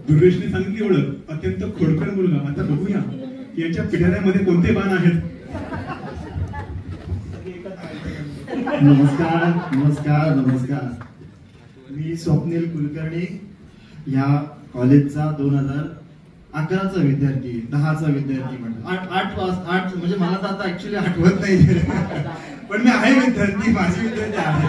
दुर्गेशने सांगितली ओळख, अत्यंत खोडकर मुलगा. आता बघूया यांच्या पिढ्यामध्ये कोणते बाण आहेत. नमस्कार नमस्कार नमस्कार. मी स्वप्नील कुलकर्णी, या कॉलेजचा 2011चा विद्यार्थी, 10चा विद्यार्थी म्हणतो. 8 म्हणजे मला तर आता ऍक्च्युली आठवत नाही, पण मी आहे विद्यार्थी, माझे विद्यार्थी आहे.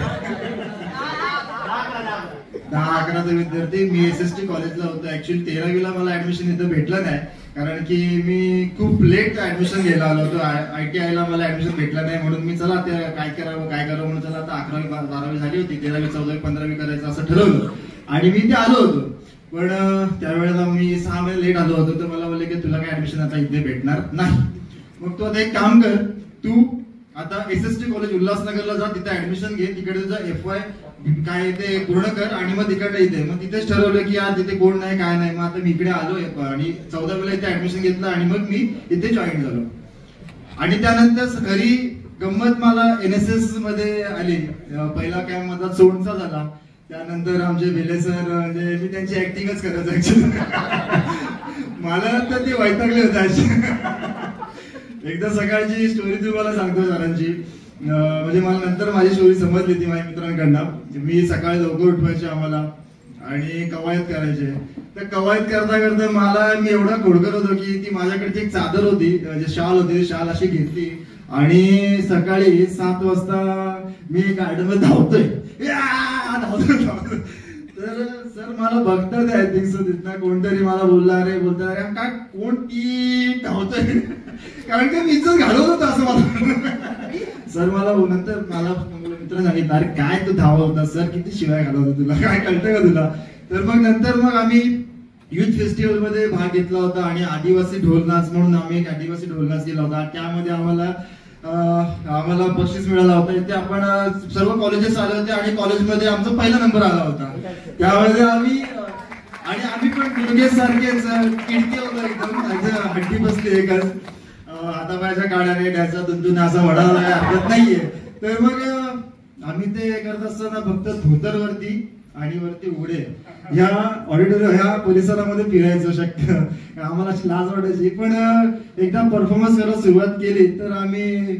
10-11चा विद्यार्थी. मी SST कॉलेजला होतो. ऍक्च्युली 13वीला मला ऍडमिशन इथं भेटलं नाही, कारण की मी खूप लेट ऍडमिशन घ्यायला आलो होतो. ITI ला मला ऍडमिशन भेटलं नाही, म्हणून मी चला ते काय करावं म्हणून चला आता 11वी 12वी झाली होती, 13वी 14वी 15वी करायचं असं ठरवलं आणि मी ते आलो होतो. पण त्यावेळेला मी 6 महिने लेट आलो होतो. तर मला बोलले की तुला काय ऍडमिशन आता इथे भेटणार नाही. मग तू आता एक काम कर, तू आता SST कॉलेज उल्हासनगरला जा, तिथे ऍडमिशन घे, तिकडे तुझं FY काय ते पूर्ण कर आणि मग तिकडे इथे. मग तिथेच ठरवलं की यार तिथे कोण नाही काय नाही. मग आता मी इकडे आलो आणि 14वीला इथे ऍडमिशन घेतलं आणि मग मी इथे जॉईन झालो. आणि त्यानंतर घरी गंमत मला NSS मध्ये आली. पहिला कॅम्प माझा सोनचा झाला. त्यानंतर आमचे बेले सर, म्हणजे मी त्यांची ऍक्टिंगच करायचो ऍक्च्युली. मला तर ते वैतागले होते. एकदा सकाळची स्टोरी तुम्हाला सांगतो सरांची. म्हणजे मला नंतर माझी स्टोरी समजली ती माझ्या मित्रांकडनं. मी सकाळी लवकर उठवायचे आम्हाला आणि कवायत करायचे. तर कवायत करता करता मी एवढा खोडकर होतो की ती माझ्याकडची एक चादर होती, म्हणजे शाल होती, ती शाल अशी घेतली आणि सकाळी 7 वाजता मी गार्डन मध्ये धावतोय. तर सर मला बघतात आय थिंक सो, तिथनं कोणतरी मला बोलला, अरे काय कोणती धावतोय, कारण की मीच घालवत होतो असं मला. सर मला नंतर मला मित्र सांगितलं, अरे काय तू धावत होता, सर किती शिवाय घालवतो, तुला काय कळतं का तुला. तर नंतर आम्ही युथ फेस्टिवल मध्ये भाग घेतला होता आणि आदिवासी ढोलनाच म्हणून आम्ही एक आदिवासी ढोलनाच केला होता. त्यामध्ये आम्हाला बक्षीस मिळाला होता. इथे आपण सर्व कॉलेजेस आले होते आणि कॉलेजमध्ये आमचा पहिला नंबर आला होता. त्यावेळेस आम्ही पण दुर्गेश सारखेच कीर्ती होतो, एकदम हड्डी बसली एकच. आता माझ्या काळाने त्याचा तुंतून असा वडाला हरकत नाहीये. तर मग आम्ही ते करत असताना फक्त धोतरवरती आणि वरती उघडे ह्या ऑडिटोरियम ह्या परिसरामध्ये फिरायचं शक्य, आम्हाला अशी लाज वाटायची. पण एकदा परफॉर्मन्स करायला सुरुवात केली तर आम्ही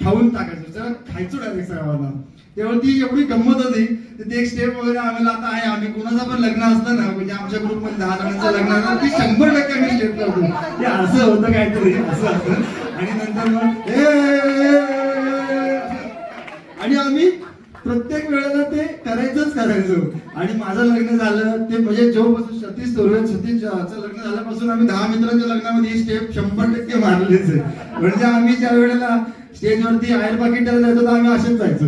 खाऊन टाकायचो, खायचो डायरेक्ट सर्वांना. तेव्हा ती एवढी गंमत होती. ते एक स्टेप वगैरे आम्हाला आता आहे. आम्ही कोणाचं पण लग्न असतं ना, म्हणजे आमच्या ग्रुपमध्ये 10 जणांचं लग्न असतं, ती 100% आम्ही स्टेप करतो. ते असं होतं काहीतरी असं असतं. आणि नंतर मग आणि आम्ही प्रत्येक वेळेला ते करायचो. आणि माझं लग्न झालं ते म्हणजे जोपासून सतीशचं लग्न झाल्यापासून आम्ही 10 मित्रांच्या लग्नामध्ये ही स्टेप 100% मारलीच आहे. म्हणजे आम्ही ज्या वेळेला स्टेजवरती आयर पाकिटाला जायचो तर आम्ही असेच जायचो.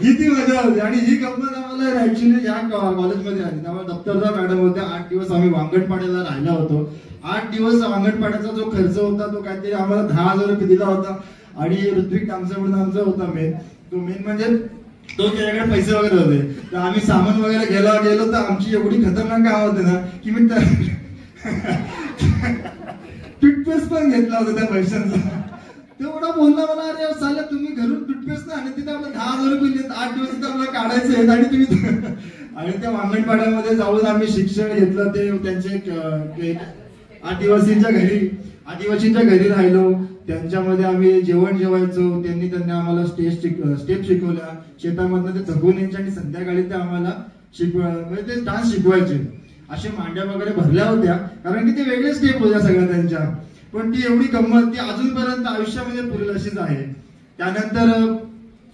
ही ती मजा होती. आणि ही गंमत आम्हाला ऍक्च्युली या कॉलेजमध्ये आली. त्यामुळे दप्तरदार मॅडम होत्या. 8 दिवस आम्ही वांगणपाड्याला राहिलो होतो. 8 दिवस वांगणपाड्याचा जो खर्च होता तो काहीतरी आम्हाला 10,000 रुपये दिला होता. आणि ऋत्विक आमचा होता मेन म्हणजे तो त्याच्याकडे पैसे वगैरे होते. तर आम्ही सामान वगैरे गेलो तर आमची एवढी खतरनाक काम होते ना की मी टूथपेस्ट पण घेतला होता त्या पैशांचा. तेवढा बोलला मला, अरे चाललं तुम्ही घरून टूथपेस्ट ना आणि तिथे आपलं 10,000 रुपये 8 दिवस तिथे आपल्याला काढायचे आहेत आणि तुम्ही आणि त्या वांगणपाड्यामध्ये जाऊन आम्ही शिक्षण घेतलं. ते त्यांचे आदिवासींच्या घरी राहिलो. त्यांच्यामध्ये आम्ही जेवण जेवायचो. त्यांनी आम्हाला स्टेप शिकवल्या. शेतामधनं ते थकून यायचे आणि संध्याकाळी ते आम्हाला म्हणजे ते डान्स शिकवायचे. असे मांड्या वगैरे भरल्या होत्या कारण की ते वेगळे स्टेप होत्या सगळ्या त्यांच्या. पण ती एवढी गंमत ती अजूनपर्यंत आयुष्यामध्ये पुरेल अशीच आहे. त्यानंतर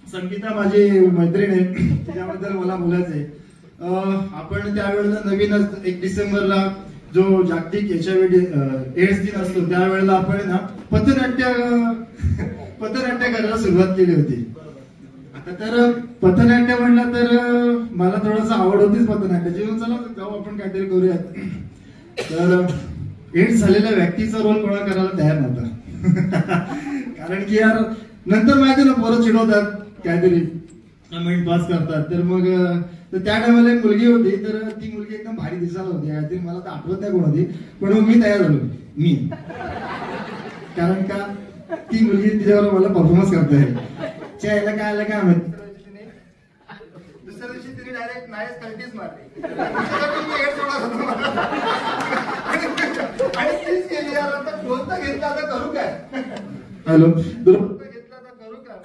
संगीता माझी मैत्रीण आहे, त्याच्याबद्दल मला बोलायचं आहे. आपण त्यावेळेला नवीनच 1 डिसेंबरला जो जागतिक HIV एड्स दिन असतो त्यावेळेला आपण ना पथनाट्य करायला सुरुवात केली होती. आता तर पथनाट्य म्हणलं तर मला थोडस आवड होतीच पथनाट्याची. चला जाऊ आपण काहीतरी करूयात. तर एड्स झालेल्या व्यक्तीचा रोल कोणा करायला तयार नव्हता कारण की यार नंतर माहिती ना पोरं चिडवतात काहीतरी कमेंट पास करतात. तर मग त्या टायमाला एक मुलगी होती. तर ती मुलगी एकदम भारी दिसायला होती काहीतरी, मला तर आठवत नाही कोण होती. पण मग मी तयार झालो कारण का ती मुलगी तिच्यावर मला परफॉर्मन्स करता येईल. यायला काय आलं काय माहिती. दुसऱ्या दिवशी तिने डायरेक्ट नाहीच कल्टीच मारली आणि तीच केली. यार आता कोणता घेतला आता करू काय. हॅलो घेतला आता करू काय.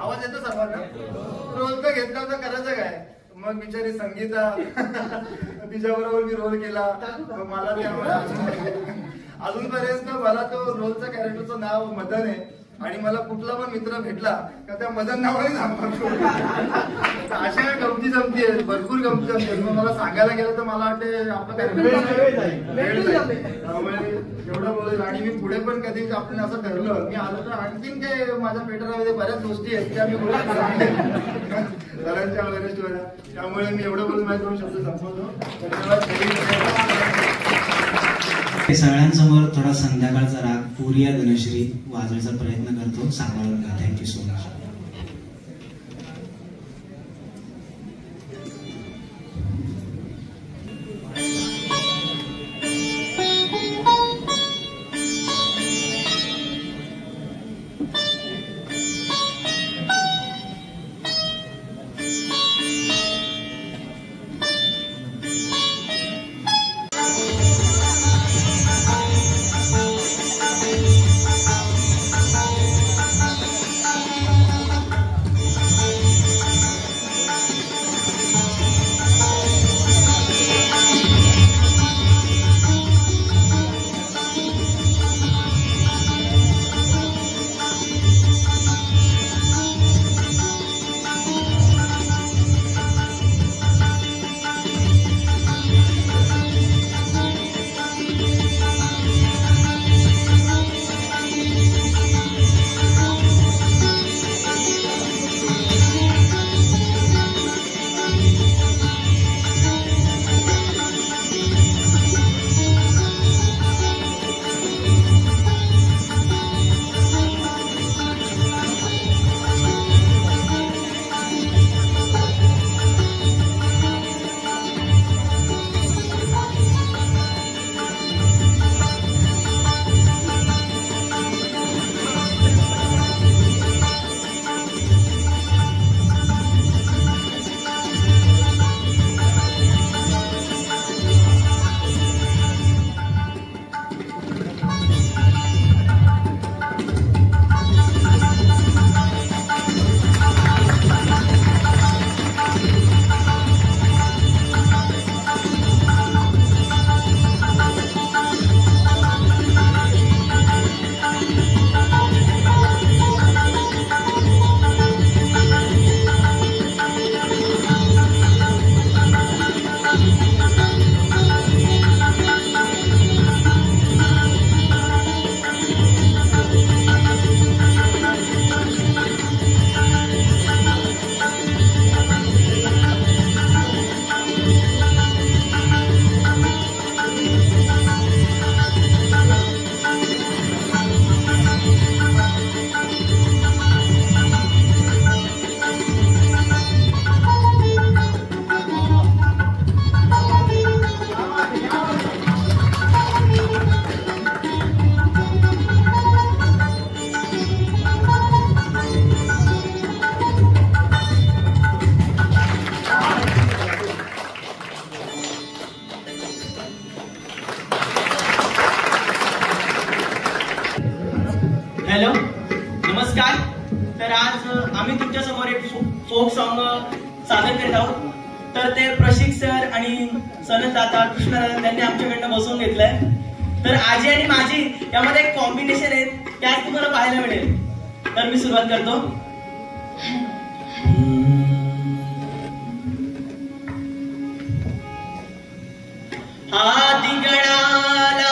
आवाज येतो सर्वांना. रोल तर घेतला तर करायचं काय. मग बिचारी संगीता तिच्याबरोबर मी रोल केला. मला अजूनपर्यंत मला तो रोलचा कॅरेक्टरचं नाव मदन आहे आणि मला कुठला पण मित्र भेटला का त्या मदन नावाने सांगतो. अशा गमती जमती आहेत, भरपूर गमती जमती आहेत. मग मला सांगायला गेलं तर मला वाटते आपलं त्यामुळे एवढं बोलेल. आणि मी पुढे पण कधी आपण असं ठरलं मी आलो तर आणखीन काय माझ्या पेटरामध्ये बऱ्याच गोष्टी आहेत त्या मी घरांच्या वगैरे. त्यामुळे मी एवढं बोलून माझे 2 शब्द संपवतो. सगळ्यांसमोर थोडा संध्याकाळचा राग पुरिया धनश्री वाजवायचा प्रयत्न करतो. सांभाळून घ्या. Thank you so much. हॅलो, नमस्कार. तर आज आम्ही तुमच्या समोर एक फोक सॉन्ग सादर करीत आहोत. तर ते प्रशिक सर आणि सनत दादा, कृष्णदादा त्यांनी आमच्याकडनं बसवून घेतलंय. तर आजी आणि माझी यामध्ये एक कॉम्बिनेशन आहे, त्यात तुम्हाला पाहायला मिळेल. तर मी सुरुवात करतो. आधी गणाला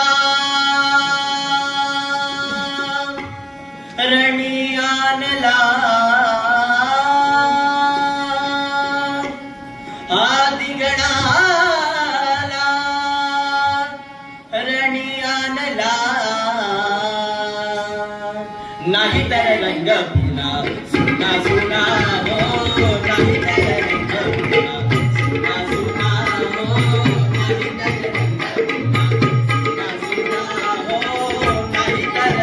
रणी आणला, आधी गणाला रणी आणला, नाही तर रंग पुन्हा सुना सुना हो, नाही तर रंग पुन्हा सुना सुना हो, नाही तर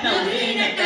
नवरी नटली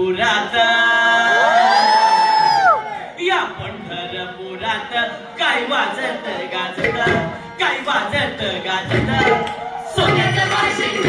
पंढरपुरात या पंढरपुरात काय वाजत गाजत काय वाजत गाजत सोन्याचं वाशिंग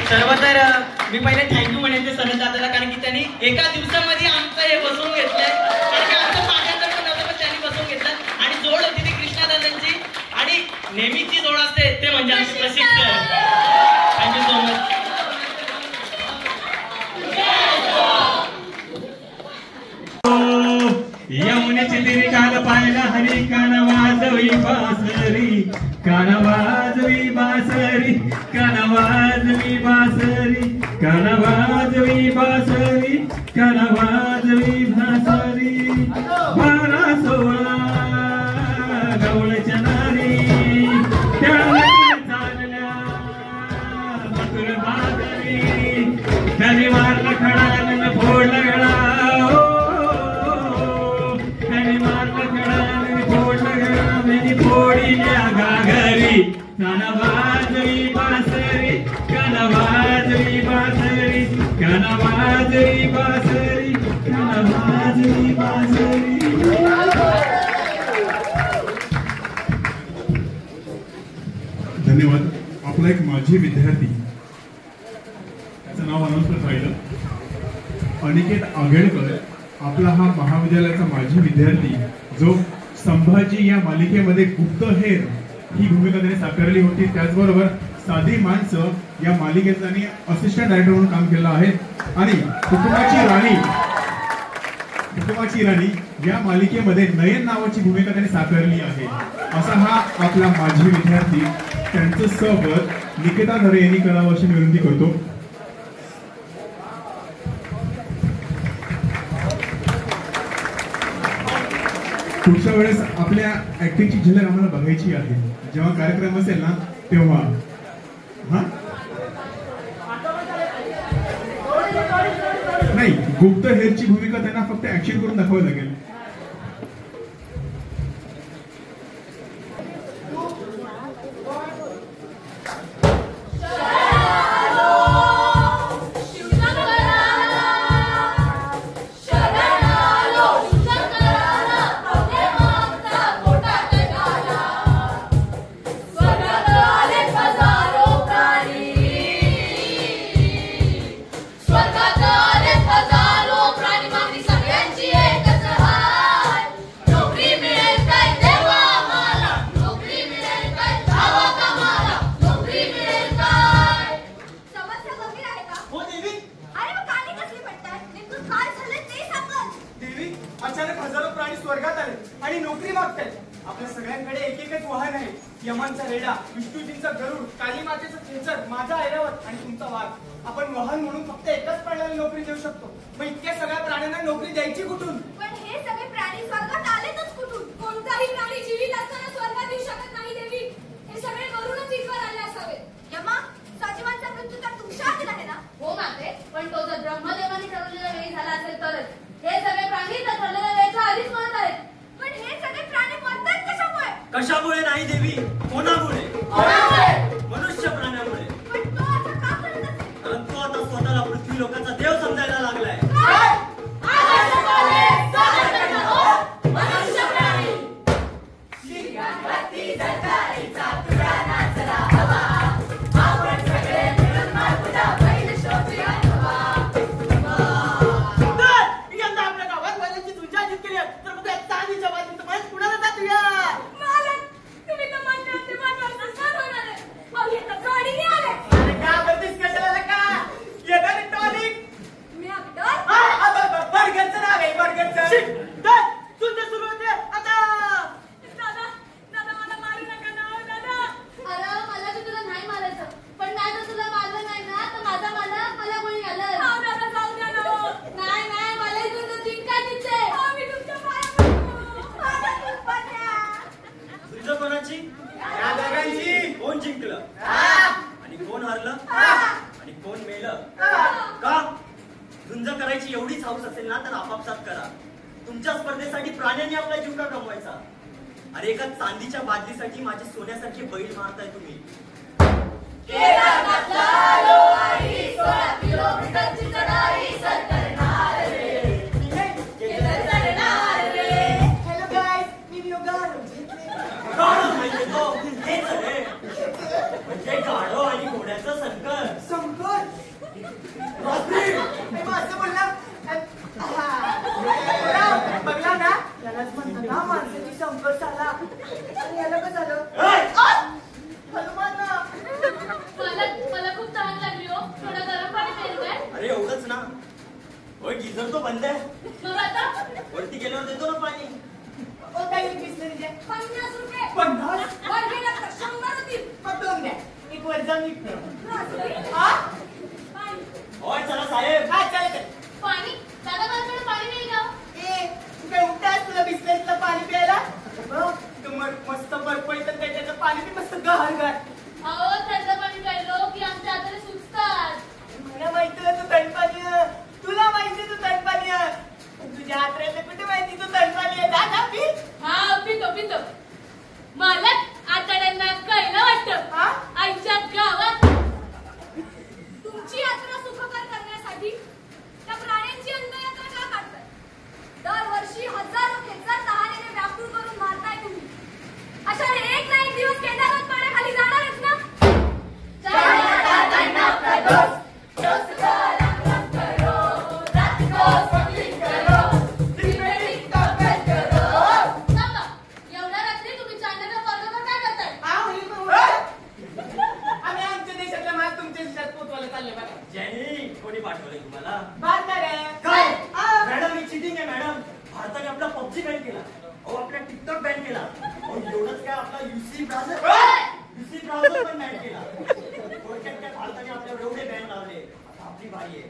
सर्व तर मी पहिले थँक्यू म्हणेन ते सनत दादाला, कारण की त्यांनी एका दिवसामध्ये आमचं हे बसवून घेतलंय. कारण की आमचं माझ्याकडे नव्हतं पण त्यांनी बसवून घेतलं आणि जोड होती ती कृष्णा दादांची आणि नेहमीची जोड असते ते म्हणजे आमचे प्रसिद्ध. Thank you so much. यमुनेचे तिरी काल पाहिला हरी कान वाजवी बासरी, कान वाजवी बासरी, कान वाजवी बासरी, कान वाजवी बासरी, कान वाजवी बासरी. 12-16 गवळच्या नारी त्या चालल्या मथुर बाजारी, त्याने मारला खडा त्याने फोडला गळा, घागरी. कान वाजवी बासरी, कान वाजवी बासरी, कान वाजवी बासरी, कान वाजवी बासरी. धन्यवाद. आपला एक माजी विद्यार्थी, त्याचं नाव अनाउन्स राहिलं, अनिकेत आगळकर. आपला हा महाविद्यालयाचा माजी विद्यार्थी जो संभाजी या मालिकेमध्ये गुप्तहेर ही भूमिका त्याने साकारली होती. त्याचबरोबर साधी माणसं या मालिकेत त्यांनी असिस्टंट डायरेक्टर म्हणून काम केलं आहे आणि हुकुमाची राणी या मालिकेमध्ये नयन नावाची भूमिका त्यांनी साकारली आहे. असा हा आपला माजी विद्यार्थी. त्यांचं सहपद निकिता धरे यांनी करावं अशी विनंती करतो. पुढच्या वेळेस आपल्या ऍक्टिंगची झलक आम्हाला बघायची आहे. जेव्हा कार्यक्रम असेल ना तेव्हा नाही, गुप्त हेरची भूमिका त्यांना फक्त ऍक्शन करून दाखवावी लागेल. अचानक हजारो प्राणी स्वर्गात आले आणि नोकरी मागतायत. आपल्या सगळ्यांकडे एक एकच वाहन आहे. यमांचा रेडा, विष्णूजींचा गरुड, काली मातेचं खेचर, माझा ऐरावत आणि तुमचा वाघ. आपण वाहन म्हणून फक्त एकाच प्राण्याला नोकरी देऊ शकतो. मग इतक्या सगळ्या प्राण्यांना नोकरी द्यायची कुठून? पण हे सगळे प्राणी स्वर्गात आलेतच कुठून? कोणताही प्राणी जीवित असताना स्वर्गात येऊ शकत नाही देवी. हे सगळे वरूनच इथवर आले असावे. यमा, सजीवांचा मृत्यू तर तुमच्या हातात आहे ना? हो माते, पण तो जर ब्रह्मदेवाने ठरवलेला वेळ झाला असेल तरच. हे सगळे प्राणी तर ठरलेल्या वेळेच्या आधीच मरत आहेत. पण हे सगळे प्राणी मरतात कशामुळे? कशामुळे नाही देवी, कोणामुळे? मनुष्य प्राण्यामुळे. पण तो असं का करत असेल? कारण तो आता स्वतःला पृथ्वी लोकांचा देव समजायला लागलाय. कोण जिंकलं आणि कोण हरलं आणि कोण मेलं? का झुंज करायची एवढीच हौस असेल ना तर आपापसात करा. तुमच्या स्पर्धेसाठी प्राण्यांनी आपला जीव का कमवायचा? अरे एका चांदीच्या बादलीसाठी माझे सोन्यासारखे बैल मारताय तुम्ही. म्हणजे गाढव आणि घोड्याचं संकट. अरे एवढंच ना. होय गिझर तो बंद आहे. मग आता वरती गेल्यावर देतो ना पाणी. काही बिस्लरीचे 50 रुपये. 50 वर गेला तर 100 होतील. मग 2 द्या. एक वर जाऊन एक हा? होय चला साहेब. हा चालेल. पाणी दादा माझ्याकडे पाणी नाही का? ए तू काय उठतास तुला बिस्लरीतलं पाणी प्यायला? तू मस्त बर्फळीत त्याच्याचं पाणी बी मस्त गहरगार. अहो थंड पाणी प्यायलो की आमच्या हाताने सुचतात. मला माहिती तू तणपाणी तुला माहिती तू तणपाणी तुझ्या हाताला कुठे माहिती तू तणपाणी आहे. दादा पी. हा पितो मालक आतड्यांना कळलं वाटतं आईच्या गावात. तुमची यात्रा सुखकर करण्यासाठी त्या प्राण्यांची अंत्ययात्रा का काढताय? दरवर्षी हजारो खेचर तहानेने व्याकुळ करून मारताय तुम्ही. अशाने एक ना एक दिवस केदारात पाण्याखाली जाणारच ना. एवढ्या रात्री तुम्ही चायनाच्या बॉर्डरवर काय करताय? आम्ही आमच्या देशातला माल तुमच्या देशात पोचवायला चालले बघा. जॅनी कोणी पाठवलंय तुम्हाला? बांधणार आहे काय मॅडम ही चिटिंग आहे मॅडम. भारताने आपला पबजी बॅन केला. अहो आपला टिकटॉक बॅन केला. अहो एवढंच काय आपला युसी ब्राउझर पण बॅन केला. थोडक्यात काय भारताने आपल्यावर एवढे बॅन लावले. आपली बाई आहे.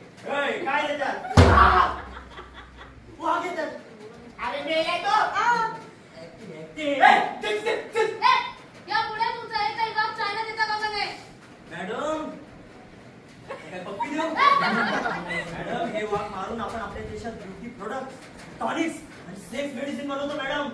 काय देतात वाघ येतात. अरे मेलाय तो. या पुढे तुमचा एकही बाप चायना देता कामा नये. मॅडम काय पप्पी देऊ? मॅडम हे वाघ मारून आपण आपल्या देशात ब्युटी प्रोडक्ट टॉनिक्स आणि सेफ मेडिसिन बनवतो मॅडम.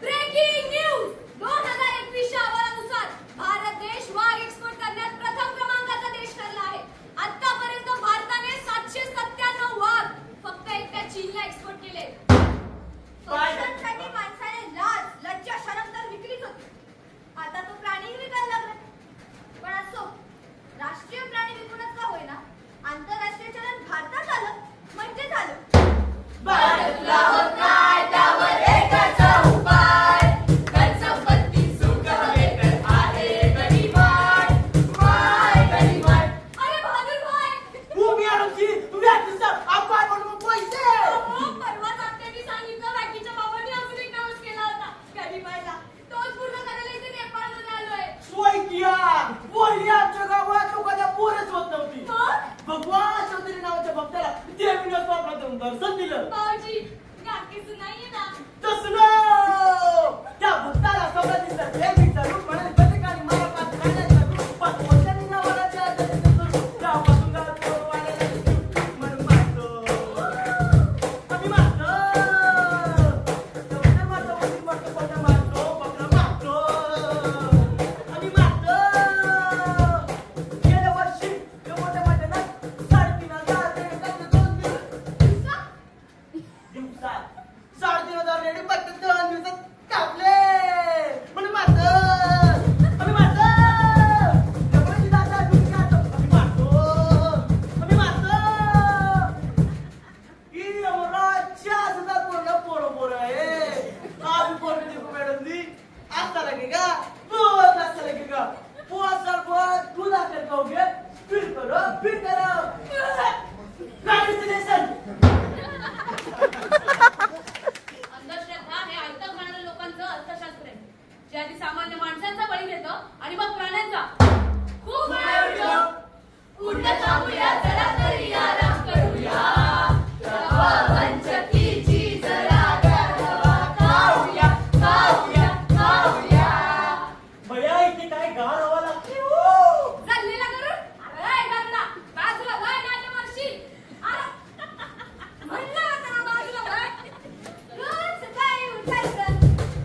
ब्रेकिंग न्यूज 2021 च्या अहवालानुसार भारत देश वाघ एक्सपोर्ट करण्यात प्रथम क्रमांकाचा देश ठरला आहे. आतापर्यंत भारताने 797 वाघ फक्त एकट्या चीनला एक्सपोर्ट केले. पैशांसाठी माणसाने लाज लज्जा शरम तर विक्रीच होती. आता तो प्राणी विकायला लागला. पण असो राष्ट्रीय प्राणी विकूनच का होईना आंतरराष्ट्रीय चलन भारतात आलं म्हणजे झालं. भारतला होत नाही त्यावर एकच उपाय. धनसंपत्ती सुख हवेकर आहे गरीबाई. माय गरीबाई. अरे बहादूर भाई उभी आमची तुम्ही आजचा आपण म्हणून पैसे. परवाच आपल्यानी सांगितलं बाकीच्या बाबांनी अजून एक नवस केला होता गरीबाईला. तोच पूर्ण करायला इथे नेपाळमध्ये आलोय. सोय किया बोलली आमच्या गावात लोकांना पोरच होत नव्हती. भगवान चौधरी नावाच्या भक्ताला देवीनं स्वप्नातून दर्शन दिलं. भाऊजी गाकीच नाहीये ना. तसं त्या भक्ताला स्वप्नात दिसलं देवीचं रूप म्हणाले प्रत्येकाने मला पाच राहण्याचं रूप पाच वर्षांनी नवराच्या गावापासून गावात वाढायला म्हणून मारतो आम्ही मारतो. गेल्या वर्षी मोठ्या मैदानात 3,500 दिवसात 3,500 रेडी पत्ते 2 दिवसात कापले म्हणून मारतो आम्ही मारतो. अच्छा लगेगा बहुत अच्छा लगेगा. बहुत सर बहुत दूध आकर कहोगे फिर करो कॉन्ग्रेचुलेशन. अंधश्रद्धा हे ऐकत खाणाऱ्या लोकांचं अर्थशास्त्र आहे जे आधी सामान्य माणसांचा बळी घेतं आणि मग प्राण्यांचा. खूप उठ थांबूया जरा तरी आराम करूया. वंचकीची जरा गरवा खाऊया खाऊया खाऊया. भैया इथे काय गार हवा लागते. चाललेला करून अरे गरला बाजूला वळ नाही वर्षी. म्हणलं होतं ना बाजूला वळ. रोज सकाळी उठायचं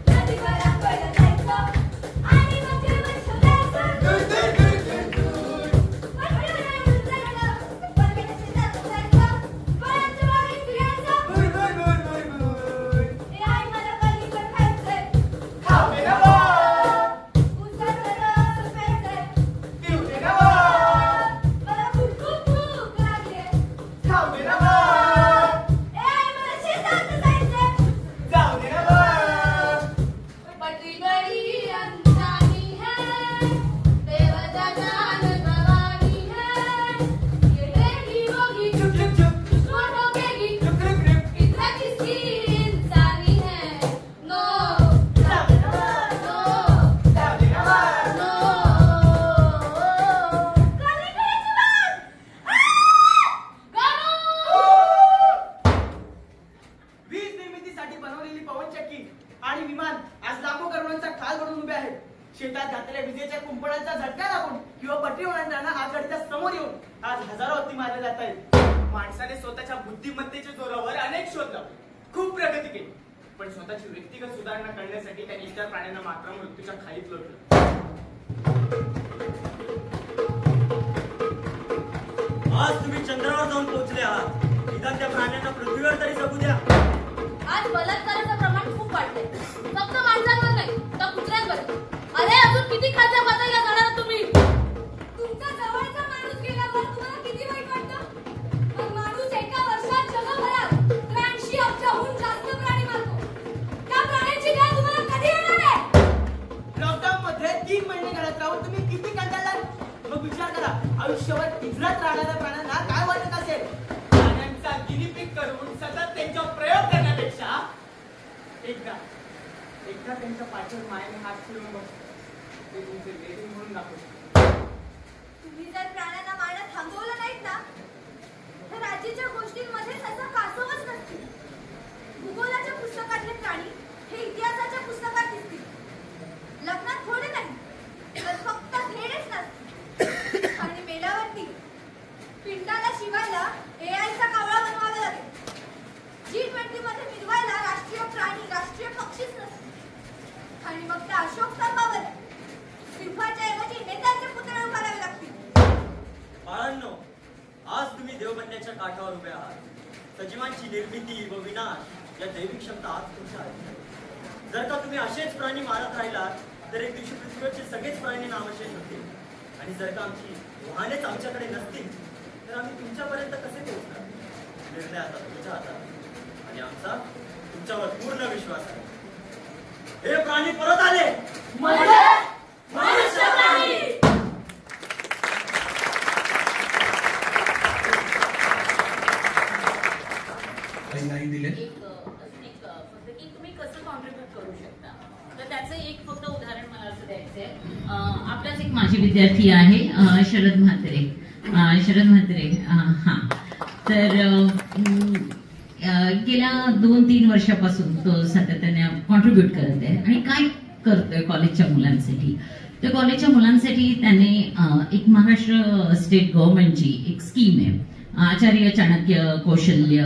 नदीवर आंघोळीला जायचं आणि मग जेवण शोधायचं. जगाला जात आहेत. माणसाने स्वतःच्या बुद्धिमत्तेच्या जोरावर अनेक शोध लावले, खूप प्रगती केली, पण स्वतःची व्यक्तिगत सुधारणा करण्यासाठी त्यांनी इतर प्राण्यांना मात्र मृत्यूच्या खाईत लोटलं. आज तुम्ही चंद्रावर जाऊन पोहोचले आहात, निदान त्या प्राण्यांना पृथ्वीवर तरी जगू द्या. आज बलात्काराचं प्रमाण खूप वाढलंय, फक्त माणसांवर नाही तर कुत्र्यांवर. अरे अजून किती खाद्य खाता या जाणार तुम्ही? तुमचा जवळचा माणूस गेल्यावर तुम्हाला किती वाईट वाटतं? पण माणूस एका वर्षात जगभरात 83 अब्जाहून जास्त प्राणी मारतो. त्या प्राण्यांची वेळ तुम्हाला कधी येणार आहे? लॉकडाऊन मध्ये 3 महिने घरात राहून तुम्ही किती कंटाळलात? मग विचार करा, आयुष्यभर पिंजऱ्यात राहणाऱ्या प्राण्यांना काय वाटत असेल? प्राण्यांचा गिनीपिक करून सतत त्यांच्यावर प्रयोग करण्यापेक्षा एकदा त्यांच्या पाठीवर मायेने हात फिरवून बसतो, ते तुमचे लेडीज म्हणून दाखवतो. तुम्ही जर प्राण्यांना मारणं थांबवलं नाहीत ना, तर आजीच्या गोष्टींमध्ये त्याचा कासवच नसतील. भूगोलाच्या पुस्तकातले प्राणी हे इतिहासाच्या पुस्तकात दिसतील. लग्नात थोडे नाही तर फक्त धेडेच नसतील. आणि मेल्यावरती पिंडाला शिवायला एआयचा कावळा बनवावा लागेल. G20 मध्ये मिळवायला राष्ट्रीय प्राणी, राष्ट्रीय पक्षीच नसतील. आणि मग त्या अशोक स्तंभावर सिंहाच्या ऐवजी नेत्यांचे पुतळे उभारावे लागतील. बाळांनो, आज तुम्ही देव बनण्याच्या काठावर उभे आहात. सजीवांची निर्मिती व विनाश या दैविक क्षमता आज तुमच्या आहेत. जर का तुम्ही असेच प्राणी मारत राहिलात तर एक दिवशी पृथ्वीवरचे सगळेच प्राणी नामशेष होतील. आणि जर का आमची वाहनेच आमच्याकडे नसतील तर आम्ही तुमच्यापर्यंत कसे पोहोचणार? निर्णय आता तुमच्या हातात आणि आमचा तुमच्यावर पूर्ण विश्वास आहे. हे प्राणी परत आले. मनुष्य प्राणी. नाही दिले. तुम्ही कसं कॉन्ट्रीब्युट करू शकता, तर त्याचं एक फक्त उदाहरण मला असं द्यायचंय. आपलाच एक माजी विद्यार्थी आहे शरद म्हात्रे. हा, तर गेल्या 2-3 वर्षापासून तो सातत्याने कॉन्ट्रीब्युट करत आहे. आणि काय करतोय कॉलेजच्या मुलांसाठी, तर कॉलेजच्या मुलांसाठी त्याने एक महाराष्ट्र स्टेट गव्हर्नमेंटची एक स्कीम आहे, आचार्य चाणक्य कौशल्य,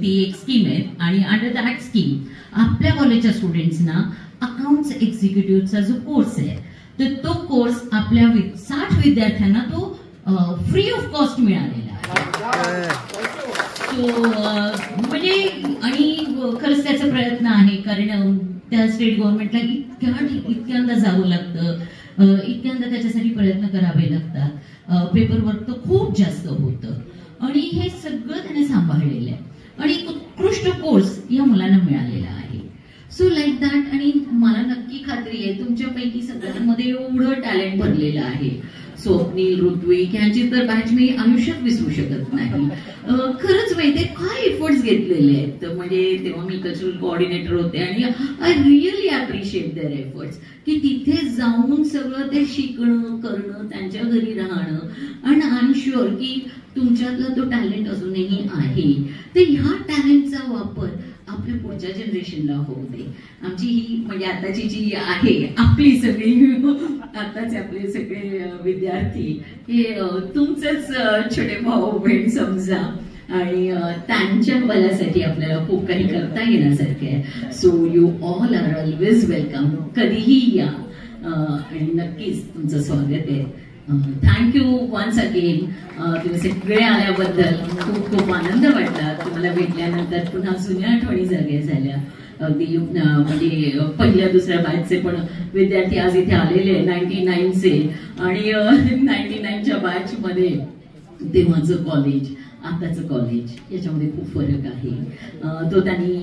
ती एक स्कीम आहे. आणि अंडर दॅट स्कीम आपल्या कॉलेजच्या स्टुडंट्सना अकाउंट्स एक्झिक्युटिव्हचा जो कोर्स आहे, तर तो कोर्स आपल्या 60 विद्यार्थ्यांना तो फ्री ऑफ कॉस्ट मिळालेला आहे. म्हणजे आणि खरंच त्याचा प्रयत्न आहे, कारण त्या स्टेट गव्हर्नमेंटला इतक्यांदा जावं लागतं, इतक्यांदा त्याच्यासाठी प्रयत्न करावे लागतात, पेपरवर्क तर खूप जास्त होतं. आणि हे सगळं त्याने सांभाळलेलं आहे आणि उत्कृष्ट कोर्स या मुलांना मिळालेला आहे. So like that. आणि मला नक्की खात्री आहे तुमच्यापैकी सगळ्यांमध्ये एवढं टॅलेंट भरलेलं आहे. स्वप्नील, ऋत्विक यांची तर बॅच मी आयुष्यात विसरू शकत नाही. खरंच माहितीये काय एफर्ट्स घेतलेले आहेत. म्हणजे तेव्हा मी कल्चरल कोऑर्डिनेटर होते आणि I really appreciate their efforts, की तिथे जाऊन सगळं ते शिकणं, करणं, त्यांच्या घरी राहणं. आणि आय एम शुअर की तुमच्यातला तो टॅलेंट अजूनही आहे. तर ह्या टॅलेंटचा वापर आपल्या पुढच्या जनरेशनला होऊ दे. आमची ही म्हणजे आताची जी आहे आपली सगळी आताचे आपले सगळे विद्यार्थी हे तुमचेच छोटे भाऊ बहीण समजा आणि त्यांच्या बलासाठी आपल्याला खूप काही करता येण्यासारखे आहे. So you all are always welcome. कधीही या आणि नक्कीच तुमचं स्वागत आहे. Thank you once again. तुम्ही सगळे आल्याबद्दल खूप खूप आनंद वाटला. तुम्हाला भेटल्यानंतर पुन्हा जुन्या आठवणी जाग्या झाल्या. अगदी म्हणजे पहिल्या दुसऱ्या बॅचचे पण विद्यार्थी आज इथे आलेले 99चे. आणि 99च्या बॅचमध्ये तेव्हाचं कॉलेज, आताचं कॉलेज याच्यामध्ये खूप फरक आहे. तो त्यांनी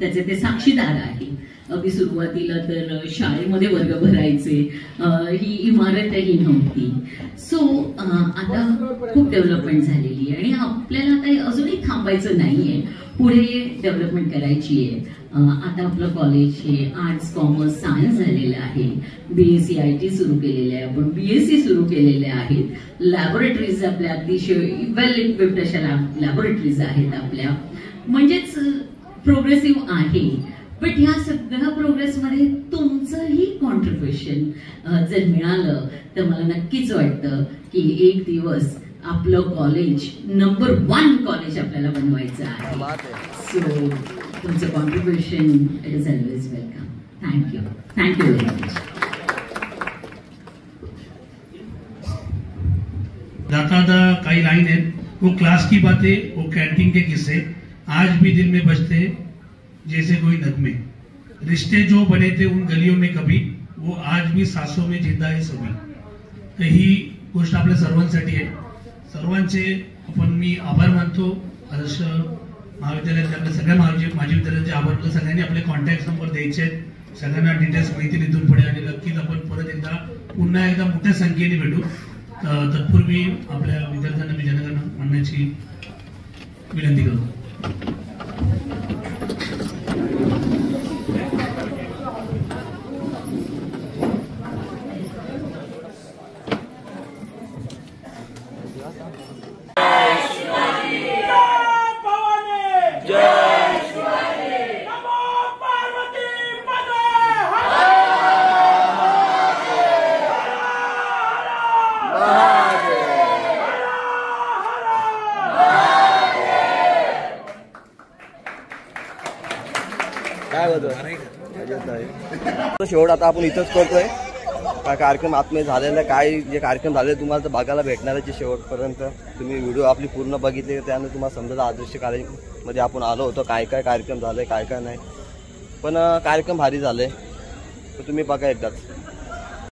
त्याचे ते साक्षीदार आहे. अगदी सुरुवातीला तर शाळेमध्ये वर्ग भरायचे, ही इमारतही नव्हती. सो आता खूप डेव्हलपमेंट झालेली आहे आणि आपल्याला आता अजूनही थांबायचं नाहीये, पुढे डेव्हलपमेंट करायची आहे. आता आपलं कॉलेज हे आर्ट्स, कॉमर्स, सायन्स झालेलं आहे. BSc IT सुरू केलेले आहे, आपण BSc सुरू केलेले आहेत. लॅबोरेटरीज आपल्या अतिशय वेल इक्विप्ड अशा लॅबोरेटरीज आहेत आपल्या. म्हणजेच प्रोग्रेसिव्ह आहे. बट ह्या सगळ्या प्रोग्रेसमध्ये तुमचंही कॉन्ट्रीब्युशन जर मिळालं तर मला नक्कीच वाटतं की एक दिवस आपलं कॉलेज नंबर 1 कॉलेज आपल्याला बनवायचं आहे. सो तुमचं contribution it is always welcome. Thank you very much. दाता कई लाइन है, वो क्लास की बातें, वो कैंटीन के किस्से आज भी दिल में बजते जैसे कोई नगमे. रिश्ते जो बने थे उन गलियों में कभी, वो आज भी सांसों में जिंदा है सभी. तर ही गोष्ट आपल्या सर्वांसाठी आहे. सर्वांचे मी आभार मानतो. आदर्श महाविद्यालयातले आपल्या सगळ्या माजी विद्यार्थ्यांचे आभार मानतो. सगळ्यांनी आपले कॉन्टॅक्ट नंबर द्यायचे आहेत. सगळ्यांना डिटेल्स माहिती इथून पुढे आणि नक्कीच आपण परत एकदा पुन्हा एकदा मोठ्या संख्येने भेटू. तत्पूर्वी आपल्या विद्यार्थ्यांना मी जनगण म्हणण्याची विनंती करतो. शेवट आता आपण इथंच करतोय. काय कार्यक्रम आतमध्ये झालेला, काय जे कार्यक्रम झाले तुम्हाला तर बघायला भेटणार आहे. शेवटपर्यंत तुम्ही व्हिडिओ आपली पूर्ण बघितली त्याने तुम्हाला समजा आदर्श कॉलेजमध्ये आपण आलो होतो, काय काय कार्यक्रम झाले काय काय नाही. पण कार्यक्रम भारी झाले तर तुम्ही बघा एकदाच.